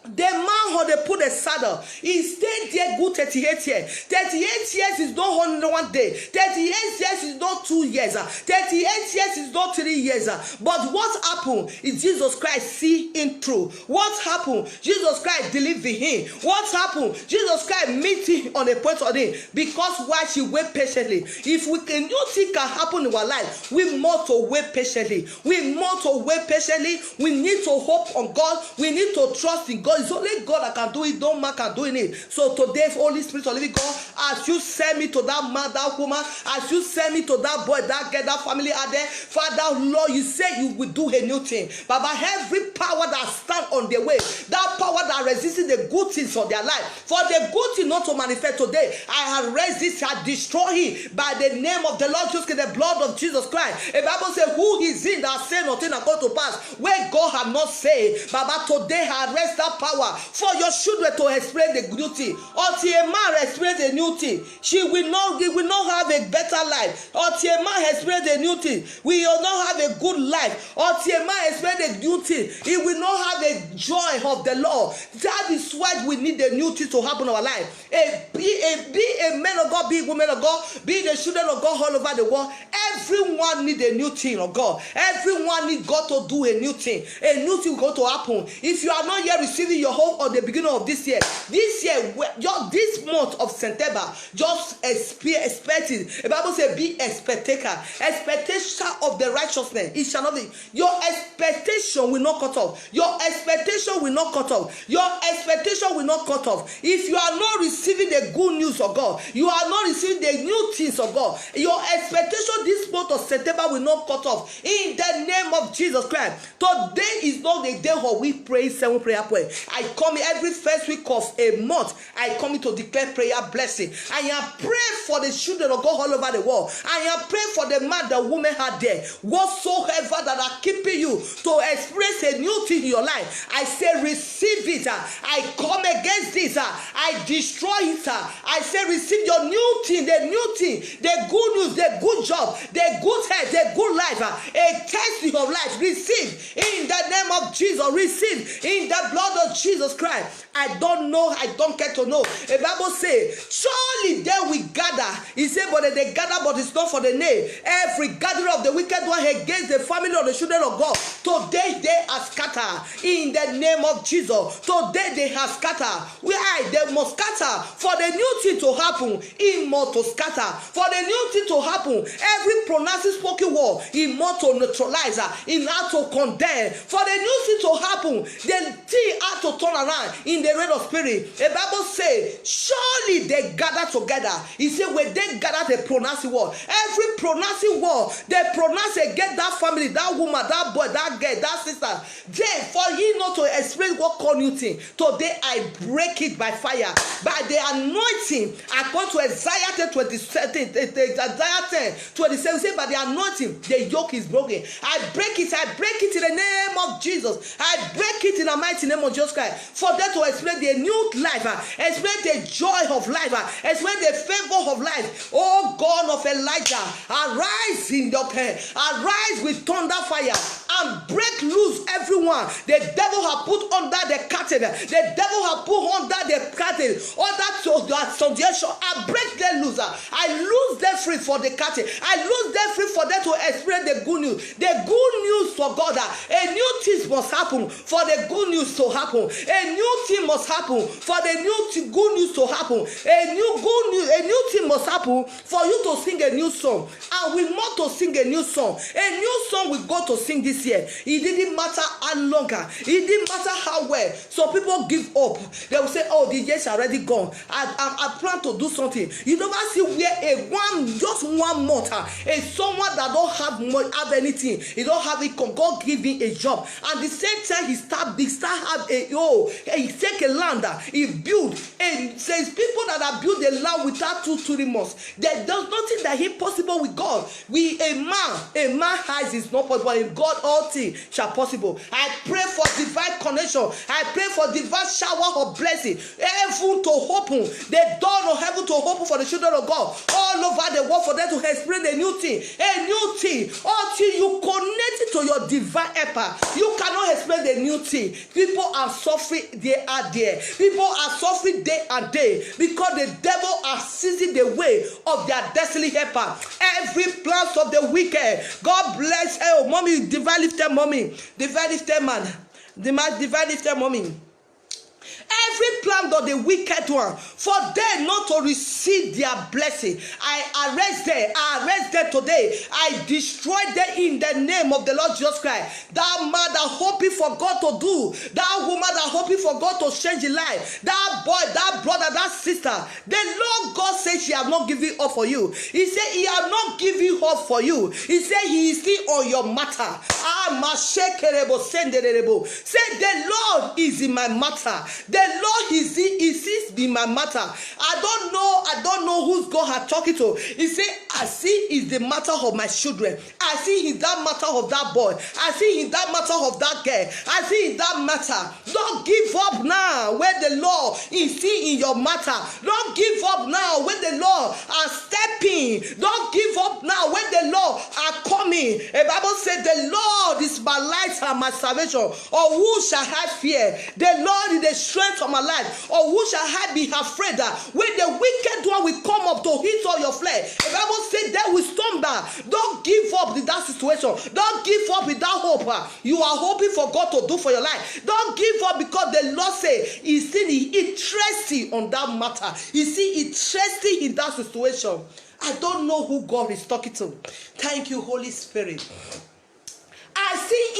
[SPEAKER 1] The man who they put a saddle, he stayed there good 38 years. 38 years is not 1 day. 38 years is not 2 years. 38 years is not 3 years. But what happened is Jesus Christ see him through. What happened? Jesus Christ delivered him. What happened? Jesus Christ meet him on a point on him. Because why she wait patiently. If a new thing can happen in our life, we must to wait patiently. We must to wait patiently. We need to hope on God. We need to trust in God. It's only God that can do it. No man can do it. So today, Holy Spirit of living God, as you send me to that man, that woman, as you send me to that boy, that girl, that family out there, Father, Lord, you say you will do a new thing. Baba, every power that stand on the way, that power that resists the good things of their life, for the good thing not to manifest today, I have resist, I destroy it by the name of the Lord Jesus, the blood of Jesus Christ. The Bible says, who is it that say nothing that come to pass where God have not said? Baba, today I arrest that power for your children to experience the new thing. Until a man experience a new thing, he will not have a better life. Until a man experience a new thing, we will not have a good life. Until a man experience a new thing, he will not have a joy of the Lord. That is why we need a new thing to happen in our life. Be a man of God, be a woman of God, be the children of God all over the world. Everyone need a new thing of God. Everyone need God to do a new thing. A new thing going to happen. If you are not yet receiving your hope on the beginning of this year, just this month of September, just expect it. The Bible says, be expectation of of the righteousness, it shall not be. Your expectation will not cut off. Your expectation will not cut off. Your expectation will not cut off. If you are not receiving the good news of God, you are not receiving the new things of God, your expectation this month of September will not cut off. In the name of Jesus Christ. Today is not the day where we pray 7 prayer points. I come every first week of a month. I come to declare prayer blessing. I am praying for the children of God all over the world. I am praying for the man, the woman out there, whatsoever that are keeping you to express a new thing in your life. I say receive it. I come against this. I destroy it. I say receive your new thing, the new thing, the good news, the good job, the good health, the good life, a testing of life. Receive in the name of Jesus. Receive in the blood of Jesus Christ. I don't know. I don't care to know. The Bible says, surely there we gather. He said, but they gather, but it's not for the name. Every gathering of the wicked one against the family of the children of God, today they are scattered in the name of Jesus. Today they have scattered. Why? They must scatter. For the new thing to happen, he must to scatter. For the new thing to happen, every pronounced spoken word, he must to neutralize, he has to condemn. For the new thing to happen, the thing has to turn around in the realm of spirit. The Bible says, surely they gather together. He said, when they gather, they pronounce the word. Every pronouncing word, they pronounce against that family, that woman, that boy, that girl, that sister. Then, for you not to explain what call new thing, today I break it by fire, by the anointing. According to Isaiah 27, Isaiah 10:27, say, by the anointing, the yoke is broken. I break it in the name of Jesus. I break it in the mighty name of Jesus Christ. For them to explain the new life, explain the joy of life, explain the favor of life. Oh God of Elijah, arise in your care, arise with thunder fire and break loose everyone the devil has put under the curtain, the devil has put under the curtain, under the subjection. I break them loose. I lose them free for the curtain. I lose them free for them to experience the good news. The good news for God. A new thing must happen for the good news to happen. A new thing must happen for the new good news to happen. A new thing must happen for you to sing a new song. And we want to sing a new song. A new song we go to sing this year. It didn't matter how long. It didn't matter how well. So people give up. They will say, oh, the years are already gone. I plan to do something. You never see where just 1 month, someone that don't have anything, he don't have it, God give him a job, and the same time he take a land, he build, and says people that have built the land without 2-3 months. There's nothing that impossible with God. A man has is not possible. In God all things shall possible. I pray for divine connection. I pray for divine shower of blessing. Heaven to open, the door of heaven to open for the children of God all over the world, for them to experience a new thing. Until you connect it to your divine helper, you cannot explain the new thing. People are suffering, they are there. People are suffering day and day because the devil are seizing the way of their destiny helper. Every plan of the wicked, God bless. Oh, mommy, divine lifted mommy, divine lifted man, divine lifted mommy. Every plan of the wicked one, for them not to receive their blessing, I arrest them today. I destroy them in the name of the Lord Jesus Christ. That man that hoping for God to do, that woman that hoping for God to change his life, that boy, that brother, that sister, the Lord God says she has not given up for you. He said he has not given up for you. He said he is still on your matter. Say the Lord is in my matter. The Lord is in my matter. I don't know who's God has talking to. He said, I see is the matter of my children. I see in that matter of that boy. I see in that matter of that girl. I see in that matter. Don't give up now when the Lord is in your matter. Don't give up now when the Lord are stepping. Don't give up now when the Lord are coming. The Bible said, the Lord is my light and my salvation. Or who shall I fear? The Lord is the strength of my life. Or who shall I be afraid that when the wicked one will come up to hit all your flesh? The Bible said that will stumble. Don't give up in that situation. Don't give up with that hope. You are hoping for God to do for your life. Don't give up because the Lord said he's interested on that matter. He's interested in that situation. I don't know who God is talking to. Thank you, Holy Spirit. I see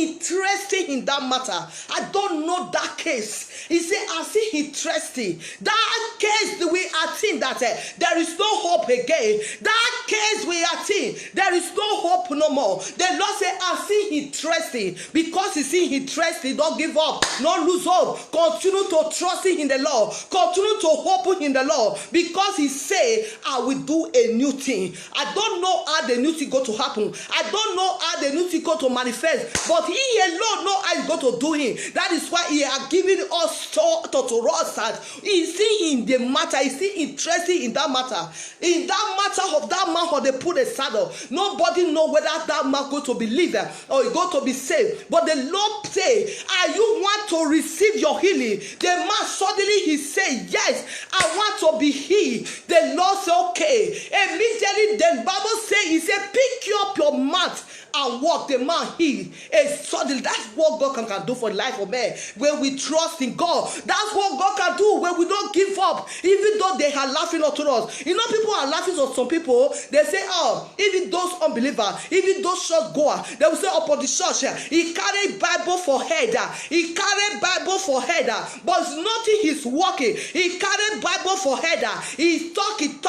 [SPEAKER 1] interesting in that matter. I don't know that case. He said, I see interesting. That case we are seeing that there is no hope again. That case we are seeing, there is no hope no more. The Lord said, I see interesting. Because you see interesting, don't give up. Don't lose hope. Continue to trust in the Lord. Continue to hope in the Lord. Because he said, I will do a new thing. I don't know how the new thing going to happen. I don't know how the new thing going to manifest, but he alone know how he's going to do it. That is why he has given us to us that he see in the matter, he see interested in that matter. In that matter of that man who they put a saddle, nobody know whether that man going to believe or he going to be saved. But the Lord say, are you want to receive your healing? The man suddenly he say, yes, I want to be healed. The Lord say, okay. Immediately the Bible say, he said, pick you up your mat and walk. The man healed. Suddenly, that's what God can do for the life of man. When we trust in God, that's what God can do. When we don't give up, even though they are laughing at us. You know, people are laughing at some people. They say, oh, even those unbelievers, even those church goers, they will say, upon the church, he carry Bible for head. He carry Bible for head. But nothing he's working. He carry Bible for head. He's talking.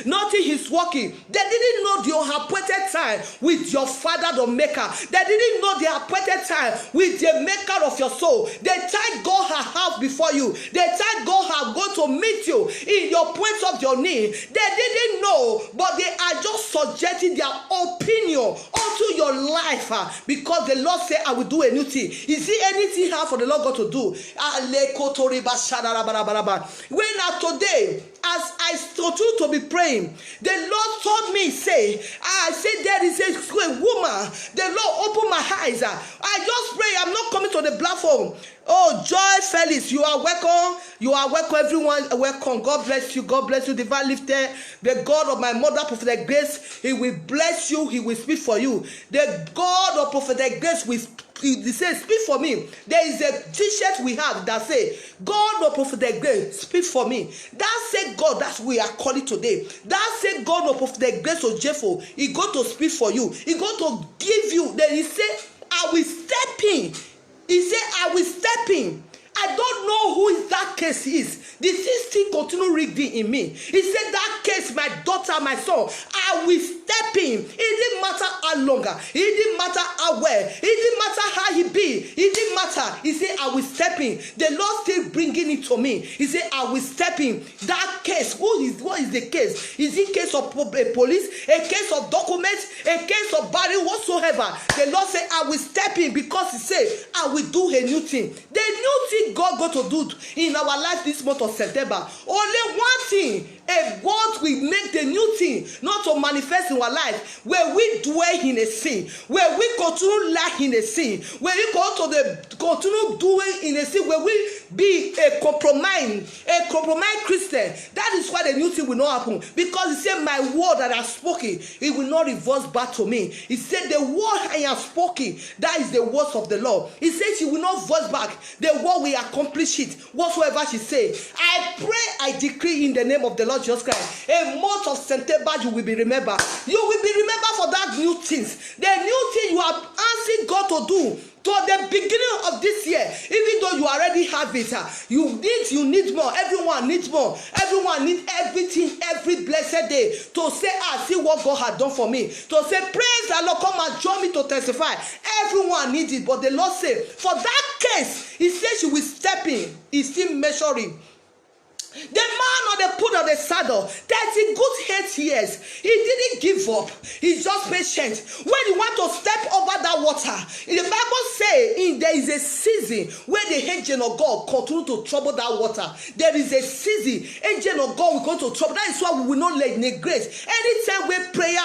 [SPEAKER 1] Nothing he's working. They didn't know the appointed time with your Father the Maker. They didn't know the appointed time with the Maker of your soul. The time God has before you. The time God has going to meet you in your point of your need. They didn't know, but they are just subjecting their opinion onto your life because the Lord said, I will do a new thing. Is there anything hard for the Lord God to do? When today, as I continue to be praying, the Lord told me, I said there is a woman. The Lord opened my eyes. I just pray. I'm not coming to the platform. Oh, Joy Felix, you are welcome. You are welcome, everyone. Welcome. God bless you. God bless you. Divine lifter, the God of my mother, Prophet Grace, he will bless you. He will speak for you. The God of Prophet Grace will he says, speak for me. There is a t-shirt we have that say, God of Prophet Grace, speak for me. That say God, that's what we are calling today. That say God of Prophet Grace or Jeffo, he going to speak for you. He going to give you. Then he said, I will step in. He said, I will step in. I don't know who that case is. The thing continue reading in me. He said, that case, my daughter, my son, I will step in. It didn't matter how long. It didn't matter how well. It didn't matter how he be. It didn't matter. He said, I will step in. The Lord still bringing it to me. He said, I will step in. That case, what is the case? Is it case of police? A case of documents? A case of barrel? Whatsoever. The Lord said, I will step in because he said, I will do a new thing. The new thing God going to do in our life this month of September. Only one thing. If God will make the new thing not to manifest in our life, where we dwell in a sin, where we continue lack in a sin, where we continue doing in a sin, where we be a compromised Christian. That is why the new thing will not happen. Because he said, my word that I have spoken, it will not reverse back to me. He said, the word I have spoken, that is the words of the Lord. He said she will not voice back. The word will accomplish it, whatsoever she say. I pray, I decree in the name of the Lord Jesus Christ, a month of September you will be remembered. You will be remembered for that new things. The new thing you are asking God to do to the beginning of this year, even though you already have it, you need more. Everyone needs more. Everyone needs everything every blessed day to say, see what God has done for me. To say, praise the Lord, come and join me to testify. Everyone needs it, but the Lord said, for that case, he says you will step in. He's still measuring. The man on the put on the saddle, 30 good 8 years, he didn't give up. He's just patient. When you want to step over that water, the Bible says there is a season where the angel of God continue to trouble that water. There is a season, angel of God will go to trouble. That is why we will not neglect. Anytime where a prayer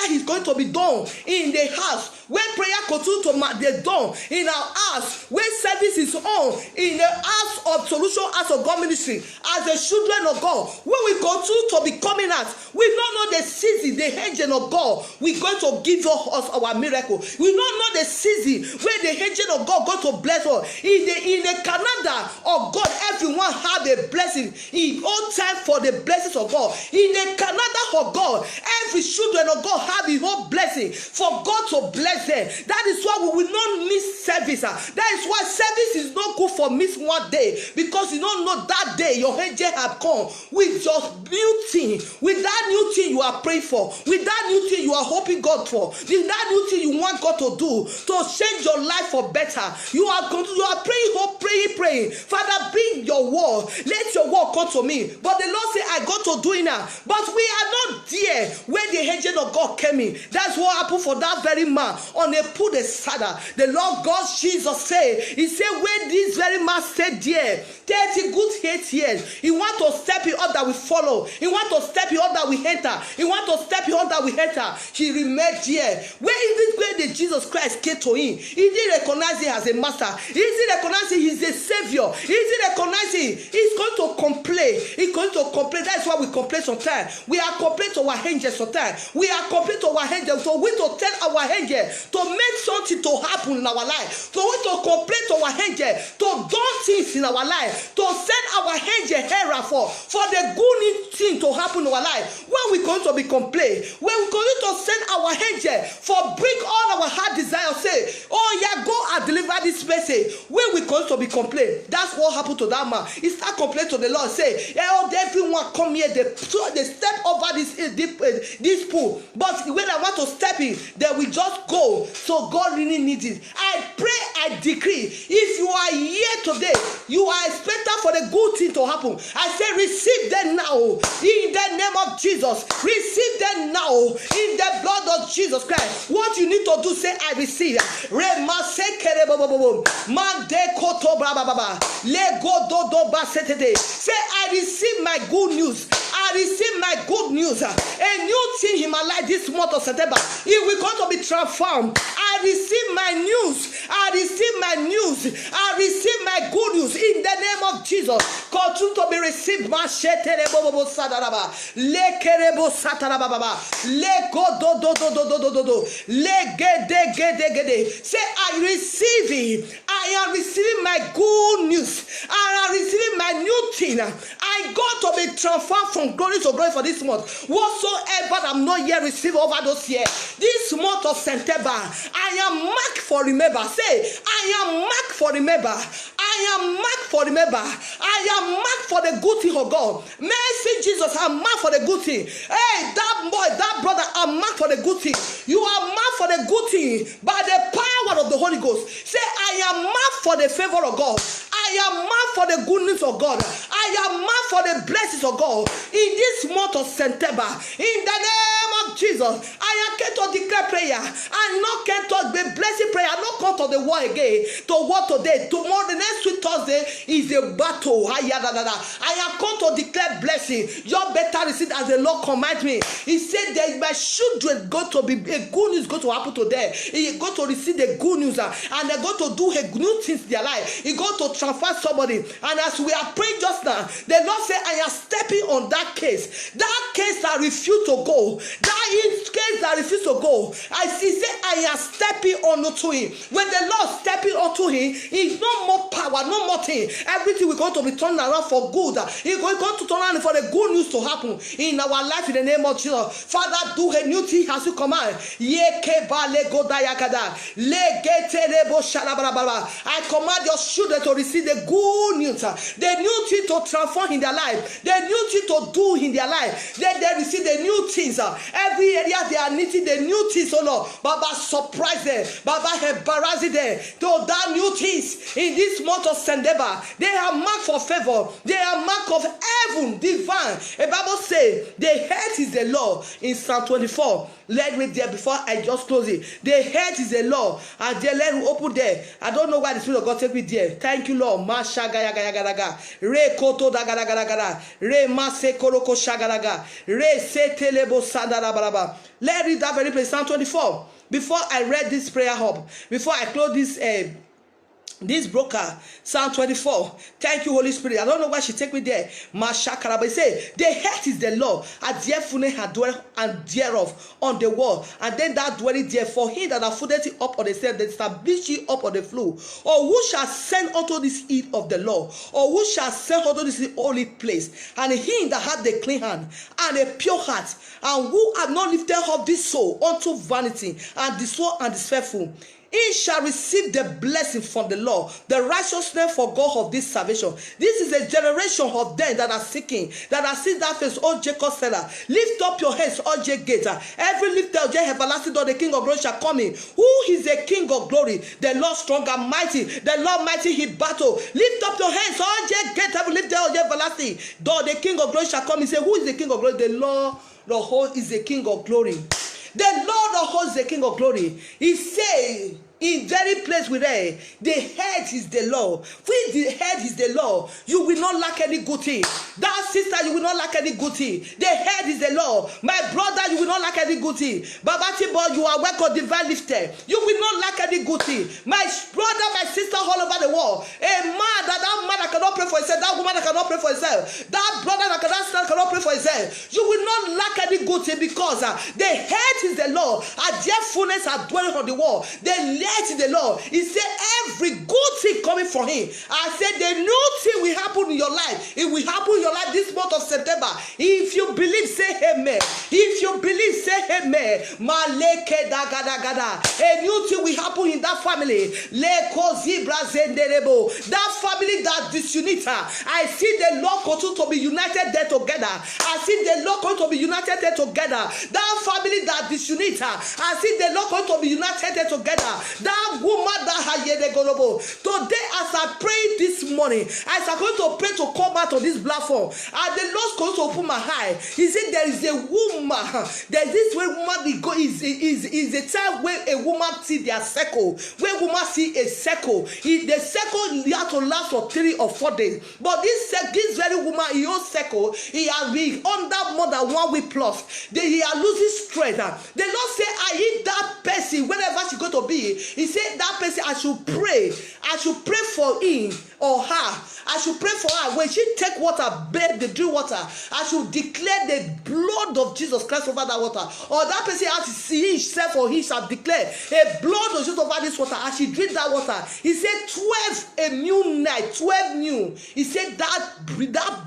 [SPEAKER 1] is going to be done in the house, when prayer continue to be done in our house, when service is on in the house of Solution House of God Ministry, as the children of God, when we continue to be coming out, we don't know the season, the angel of God, we're going to give us our miracle. We don't know the season where the angel of God going to bless us. In the Canada of God, everyone have a blessing. In own time for the blessings of God. In the Canada of God, every children of God have his own blessing for God to bless them. That is why we will not miss service. That is why service is not good for miss one day, because you don't know that day your angel have come with your new thing, with that new thing you are praying for, with that new thing you are hoping God for, with that new thing you want God to do to change your life for better. You are praying. Father, bring your word. Let your word come to me. But the Lord said, I got to do it now. But we are not there where the angel of God came in. That's what happened for that very man on a pool the saddle. The Lord God Jesus said, he said, when this very man stayed there 30 good 8 years, he want to step in all that we follow. He want to step in all that we enter. He want to step in all that we enter. He remained there. When the Jesus Christ came to him, he didn't recognize him as a master. He didn't recognize him as a savior. He didn't recognize him. He's going to complain. He's going to complain. That's why we complain sometimes. We are complaining to our angels sometimes. We are complaining to our angels. So we to tell our angels to make something to happen in our life. So we to complain to our angels to do things in our life. To send our angel here for the good thing to happen in our life. When we going to be complain, when we going to send our angel for bring all our heart desire, say, oh yeah, go and deliver this message. When we going to be complain, that's what happened to that man. He start complaining to the Lord, say, oh, everyone come here, they step over this pool, but when I want to step in, they will just go. So God really needs it. I pray, I decree, if you are here today, you are expecting for the good thing to happen. I say, receive them now in the name of Jesus. Receive them now in the blood of Jesus Christ. What you need to do, say, I receive. Say, I receive my good news. I receive my good news. A new thing in my life this month of September. It will going to be transformed. I receive my news. I receive my news. I receive my good news in the name of Jesus. Continue to be received. Say, I receive it. I am receiving my good news. I am receiving my new thing. I got to be transformed from glory to glory for this month. Whatsoever I'm not yet received over those years, this month of September, I am marked for remember. Say, I am marked for remember. I am marked for remember. I am marked for the good thing of God. Mercy, Jesus, I'm marked for the good thing. Hey, that boy, that brother, I'm marked for the good thing. You are marked for the good thing by the power of the Holy Ghost. Say, I am marked for the favor of God. I am marked for the goodness of God. I am marked for the blessings of God in this month of September. In the name of Jesus, I am came to declare prayer. I not came to be blessing prayer. I not come to the war again. To war today. Tomorrow, the next week Thursday is a battle. I am come to declare blessing. Your better receive as the Lord command me. He said that my children go to be a good news going to happen to them. He go to receive the good news and they're going to do a new things in their life. He go to transfer somebody. And as we are praying just now, the Lord said, I am stepping on that case. That case that refused to go. That case that refused to go. He said, I am stepping onto him. When the Lord stepping onto him, it's no more power, no more thing. Everything we're going to be turned around for good. He's going to turn around for the good news to happen in our life in the name of Jesus. Father, do a new thing as you command. I command your children to receive the good news, the new thing to transform in their life, the new thing to do in their life. Let them receive the new things. Every area they are needing the new things, oh Lord. Baba, surprise them. Baba, embarrass them. To that new things in this month of September. They are marked for favor. They are marked of heaven, divine. The Bible says the head is the law in Psalm 24. Let me there before I just close it. The head is the law. And then let me open there. I don't know why the Spirit of God take me there. Thank you, Lord. Masha gaya gaya gaya gaya. Re koto da gaya gaya gaya. Re mase koroko shagaraga. Re setelebo sadara baraba. Let's read that very place. Psalm 24. Before I read this prayer hub, before I close this This broker, Psalm 24. Thank you, Holy Spirit. I don't know why she take me there. Mashakaraba. He say, the earth is the Lord, and therefore had dwell and thereof on the wall, and then that dwelleth there. For him that hath founded it up on the sand, that established it up on the floor. Or who shall send unto this heat of the Lord? Or who shall send unto this holy place? And him that hath the clean hand and a pure heart, and who hath not lifted up this soul unto vanity, and the soul and deceitful, he shall receive the blessing from the Lord, the righteousness for God of this salvation. This is a generation of them that are seeking, that are seeing that face, O Jacob seller. Lift up your heads, O J gator. Every lifter of J everlasting door, the King of glory shall come in. Who is the King of glory? The Lord strong and mighty, the Lord mighty in battle. Lift up your hands, O J gator. Every lifter of J everlasting door, the King of glory shall come in. Say, who is the King of glory? The Lord, the host is the King of glory. The Lord of hosts, the King of glory. He say, in very place we read, the head is the Lord. When the head is the Lord, you will not lack any good thing. That sister, you will not lack any good thing. The head is the Lord. My brother, you will not lack any good thing. Baba Tibo, you are welcome, divine lifted. You will not lack any good thing. My brother, my sister, all over the world. A man that cannot pray for himself, that woman that cannot pray for herself, that brother that cannot pray for himself, you will not lack any good thing, because the head is the Lord, and their fullness are dwelling on the wall. The in the Lord. He said every good thing coming from him. I said the new thing will happen in your life. It will happen in your life this month of September. If you believe, say amen. If you believe, say amen. Maleke dagadagada. A new thing will happen in that family. That family that disunita. I see the Lord continue to be united there together. I see the Lord continue to be united there together. That family that disunita. I see the Lord continue to be united there together. That woman that today, as I pray this morning, as I'm going to pray to come out on this platform, and the Lord's going to open my eye. He said there is a woman, there's this way woman is a time where a woman see their circle, where woman see a circle. The circle has to last for 3 or 4 days, but this very woman, in your circle, he has been under more than 1 week plus. He are losing strength. The Lord say, I eat that person wherever she going to be. He said that person, I should pray for him or her. I should pray for her. When she take water, bathe the drink water, I should declare the blood of Jesus Christ over that water. Or that person has to see himself, or he shall declare a blood of Jesus over this water as she drink that water. He said 12 a new night, 12 new. He said that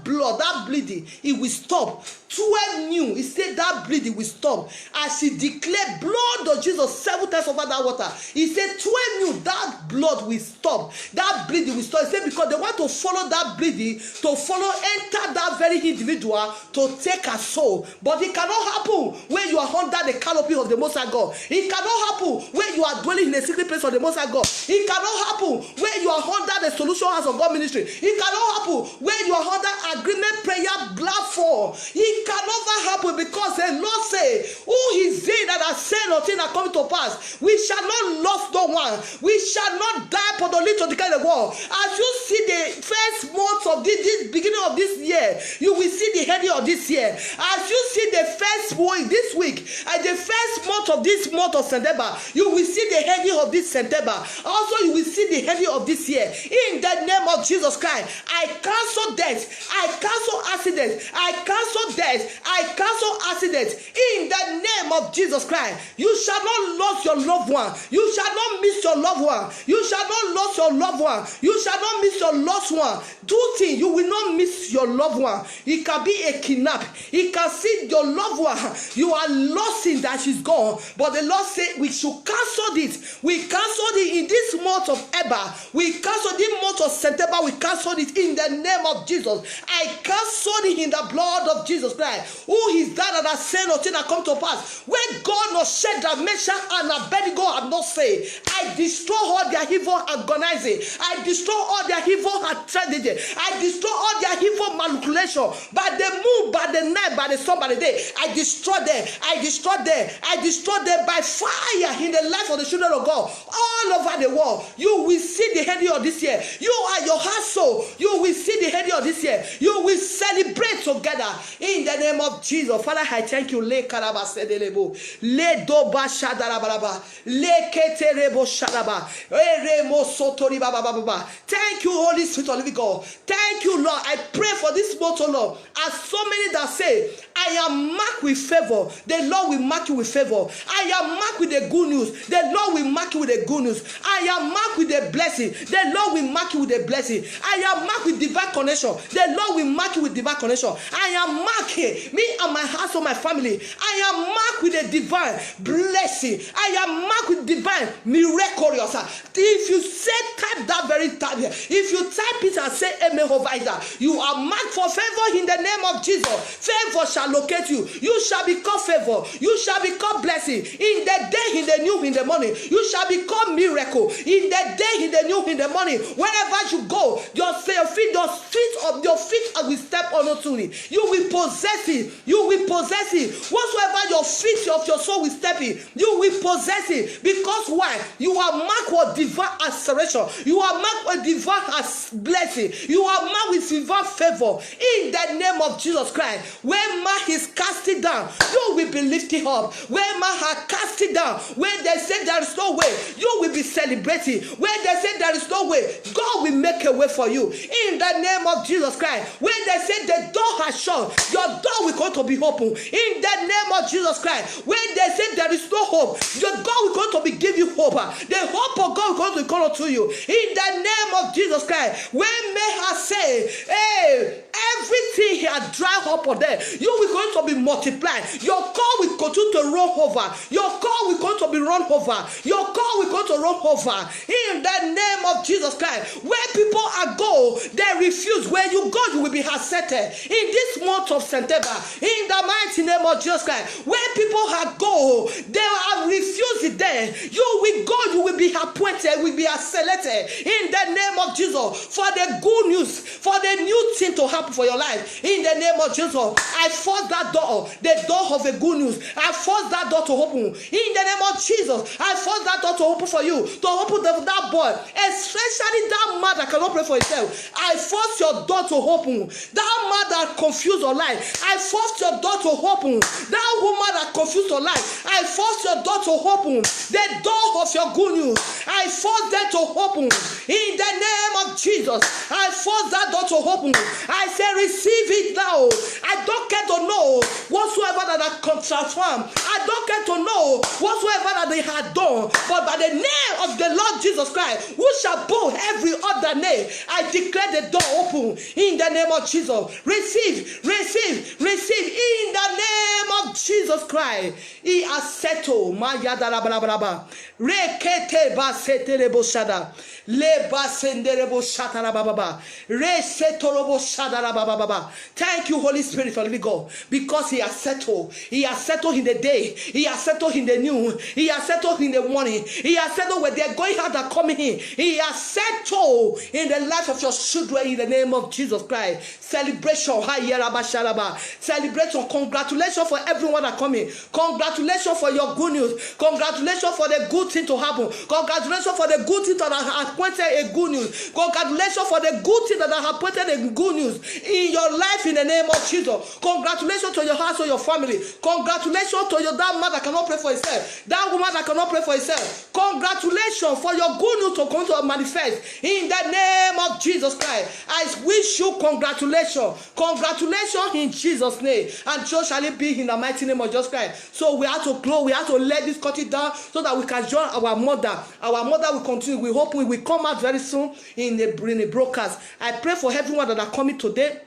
[SPEAKER 1] blood, that bleeding, it will stop. 12 new. He said that bleeding will stop. As she declared blood of Jesus 7 times over that water, he said 12 new, that blood will stop. That bleeding will stop. He said because they want to follow that bleeding, to follow, enter that very individual to take a soul. But it cannot happen when you are under the canopy of the Most High God. It cannot happen when you are dwelling in the secret place of the Most High God. It cannot happen when you are under the Solution House of God ministry. It cannot happen when you are under agreement prayer platform. It can never happen, because the Lord say, who is he that has said nothing that coming to pass? We shall not lose no one. We shall not die for the little to declare the war. As you see the first month of this beginning of this year, you will see the heading of this year. As you see the first week this week, and the first month of this month of September, you will see the heading of this September. Also, you will see the heading of this year. In the name of Jesus Christ, I cancel death. I cancel accidents. I cancel death. I cancel accidents. In the name of Jesus Christ, you shall not lose your loved one. You shall not miss your loved one. You shall not lose your loved one. You shall not miss your lost one. Do things, you will not miss your loved one. It can be a kidnap. It can see your loved one. You are lost in that she's gone. But the Lord said we should cancel it. We cancel it in this month of Eba. We cancel this month of September. We cancel it in the name of Jesus. I cancel it in the blood of Jesus Christ. Who is that has said nothing that come to pass? When God not shed that Meshach and Abednego have not said, I destroy all their evil organizing. I destroy all their evil strategy. I destroy all their evil manipulation. By the moon, by the night, by the sun, by the day, I destroy them. I destroy them. I destroy them by fire in the life of the children of God all over the world. You will see the heading of this year. You are your household. You will see the heading of this year. You will celebrate together in the name of Jesus. Father, I thank you. Le karabasedelebo, le doba shadarabaraba, le keterebo Thank you, Holy Spirit of living God. Thank you, Lord. I pray for this month, Lord. As so many that say, I am marked with favor, the Lord will mark you with favor. I am marked with the good news, the Lord will mark you with the good news. I am marked with the blessing, the Lord will mark you with the blessing. I am marked with divine connection, the Lord will mark you with divine connection. I am marked, me and my household, my family, I am marked with a divine blessing. I am marked with divine miraculous. If you say type that very time, if you type it and say amen over it, you are marked for favor in the name of Jesus. Favor shall locate you. You shall be called favor. You shall be called blessing. In the day, in the new, in the morning, you shall be called miracle. In the day, in the new, in the morning, wherever you go, your feet will step on it. You will possess it. You will possess it. Whatsoever your feet of your soul will step in, you will possess it. Because why? You are marked with divine acceleration. You are marked with divine blessing. You are marked with divine favor. In the name of Jesus Christ, when man is casted down, you will be lifted up. When man has cast it down, when they say there is no way, you will be celebrating. When they say there is no way, God will make a way for you. In the name of Jesus Christ, when they say the door has shut, your door will go to be open. In the name of Jesus Christ, when they say there is no hope, your God will go to be give you hope. The hope of God will go to come to you. In the name of Jesus Christ, when men have said, hey, everything he had dried up on them, you will going to be multiplied. Your call will continue to run over. Your call will going to be run over. Your call will going to run over. In the name of Jesus Christ, where people are go, they refuse. Where you go, you will be accepted. In this month of September, in the mighty name of Jesus Christ, where people are go, they have refused it there. You will go, you will be appointed, will be selected. In the name of Jesus, for the good news, for the new thing to happen for your life. In the name of Jesus, I force that door, the door of the good news. I force that door to open. In the name of Jesus, I force that door to open for you, to open that boy, especially that man that cannot pray for himself. I force your door to open. That man that confused your life, I force your door to open. That woman that confused your life, I force your door to open. The door of your good news, I force that to open. In the name of Jesus, I force that door to open. I say receive it now. I don't care to know whatsoever that I can transform. I don't care to know whatsoever that they had done. But by the name of the Lord Jesus Christ, who shall bow every other name, I declare the door open. In the name of Jesus, receive, receive, receive. In the name of Jesus Christ, He has settled. Rekete basete rebo shada, le basende rebo shata la baba, reseto rebo shada la baba. Thank you, Holy Spirit, for living God, because He has settled. He has settled in the day. He has settled in the noon. He has settled in the morning. He has settled when they are going out and coming in. He has settled in the life of your children in the name of Jesus Christ. Celebration, celebration, congratulations for everyone that coming. Congratulations for your good news. Congratulations for the good thing to happen. Congratulations for the good thing that has appointed a good news. Congratulations for the good thing that has appointed a good news in your life in the name of Jesus. Congratulations to your house or your family. Congratulations to your that man that cannot pray for himself. That woman that cannot pray for himself. Congratulations for your good news to come to manifest in the name of Jesus Christ. I wish you congratulations. Congratulations in Jesus' name. And so shall it be in the mighty name of Jesus Christ. So we have to close. We have to let this cut it down so that we can join our mother. Our mother will continue. We hope we will come out very soon in the broadcast. I pray for everyone that are coming today.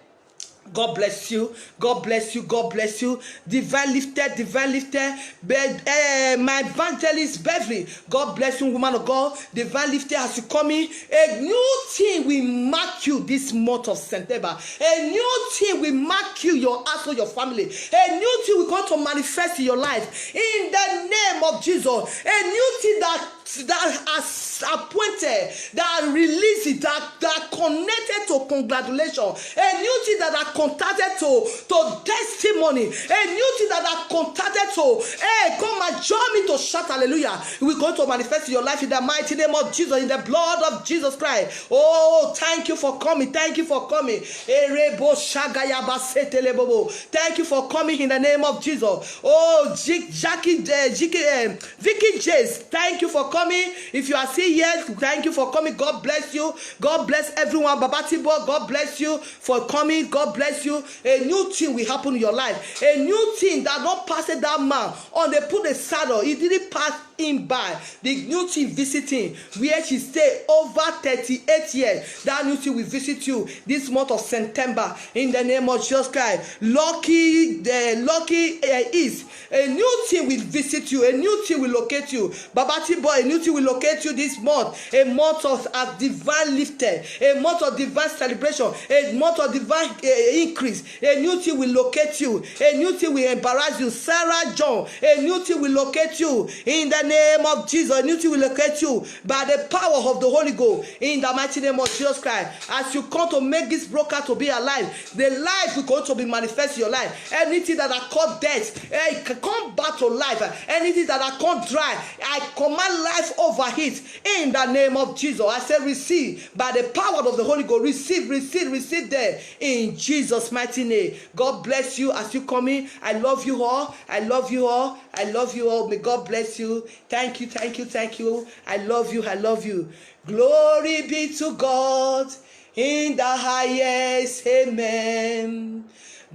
[SPEAKER 1] God bless you. God bless you. God bless you. Divine lifted, divine lifted. My evangelist Beverly. God bless you, woman of God. Divine lifted as you come in. A new thing will mark you this month of September. A new thing will mark you, your household, your family. A new thing will come to manifest in your life. In the name of Jesus. A new thing that has appointed, that released it, that connected to congratulations. A new thing that are contacted to testimony. A new thing that are contacted to, hey, come and join me to shout hallelujah. We're going to manifest in your life in the mighty name of Jesus, in the blood of Jesus Christ. Oh, thank you for coming. Thank you for coming. Thank you for coming in the name of Jesus. Oh, Vicky Jace, thank you you for coming. If you are still here, thank you for coming. God bless you. God bless everyone. Baba Tibo, God bless you for coming. God bless you. A new thing will happen in your life. A new thing that not pass that man on they put the saddle. It didn't pass him by. The new thing visiting where she stay over 38 years. That new thing will visit you this month of September in the name of Jesus Christ. Lucky is a new thing will visit you. A new thing will locate you. Babati boy, a new thing will locate you this month. A month of divine lifted. A month of divine celebration. A month of divine increase. A new thing will locate you. A new thing will embarrass you. Sarah John, a new thing will locate you in the name of Jesus. A new thing will locate you by the power of the Holy Ghost in the mighty name of Jesus Christ. As you come to make this broker to be alive, the life will go to be manifest in your life. Anything that are called death, come back to life. Anything that are called dry, I command life over it in the name of Jesus. I say receive by the power of the Holy Ghost. Receive there in Jesus' mighty name. God bless you as you come in. I love you all. I love you all. I love you all. May God bless you. Thank you. I love you. Glory be to God in the highest. Amen.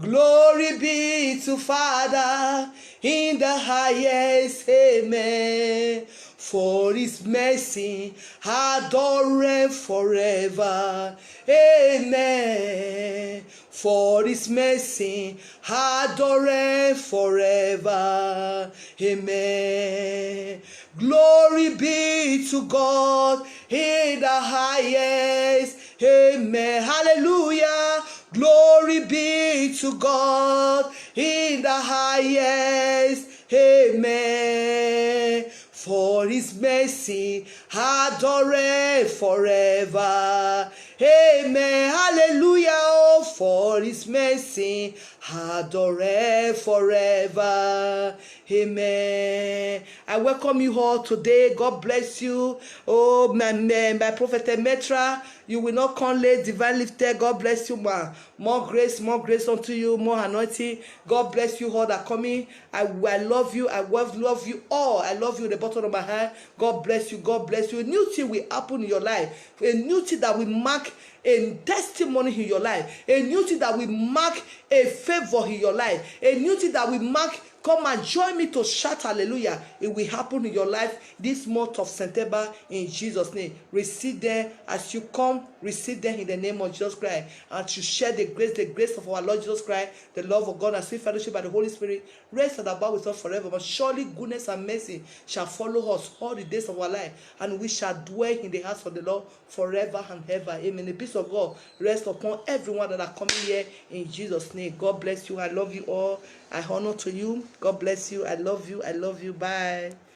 [SPEAKER 1] Glory be to Father in the highest. Amen. For his mercy adore forever. Amen. For his mercy adore forever. Amen. Glory be to God in the highest. Amen. Hallelujah. Glory be to God in the highest. Amen. For his mercy adore forever. Amen. Hallelujah. Oh, for his mercy adore forever. Amen. I welcome you all today. God bless you. Oh, my prophet Metra, you will not come late. Divine lifted. God bless you, ma. More grace unto you, more anointing. God bless you all that coming. I love you. I love you all. I love you at the bottom of my heart. God bless you. God bless you. A new thing will happen in your life. A new thing that will mark a testimony in your life. A new thing that will mark a favor in your life. A new thing that will mark. Come and join me to shout hallelujah. It will happen in your life this month of September in Jesus' name. Receive them as you come. Receive them in the name of Jesus Christ. And to share the grace of our Lord Jesus Christ, the love of God and sweet fellowship by the Holy Spirit, rest and abide with us forever. But surely goodness and mercy shall follow us all the days of our life, and we shall dwell in the house of the Lord forever and ever. Amen. The peace of God rest upon everyone that are coming here in Jesus' name. God bless you. I love you all. I honor to you. God bless you. I love you. Bye.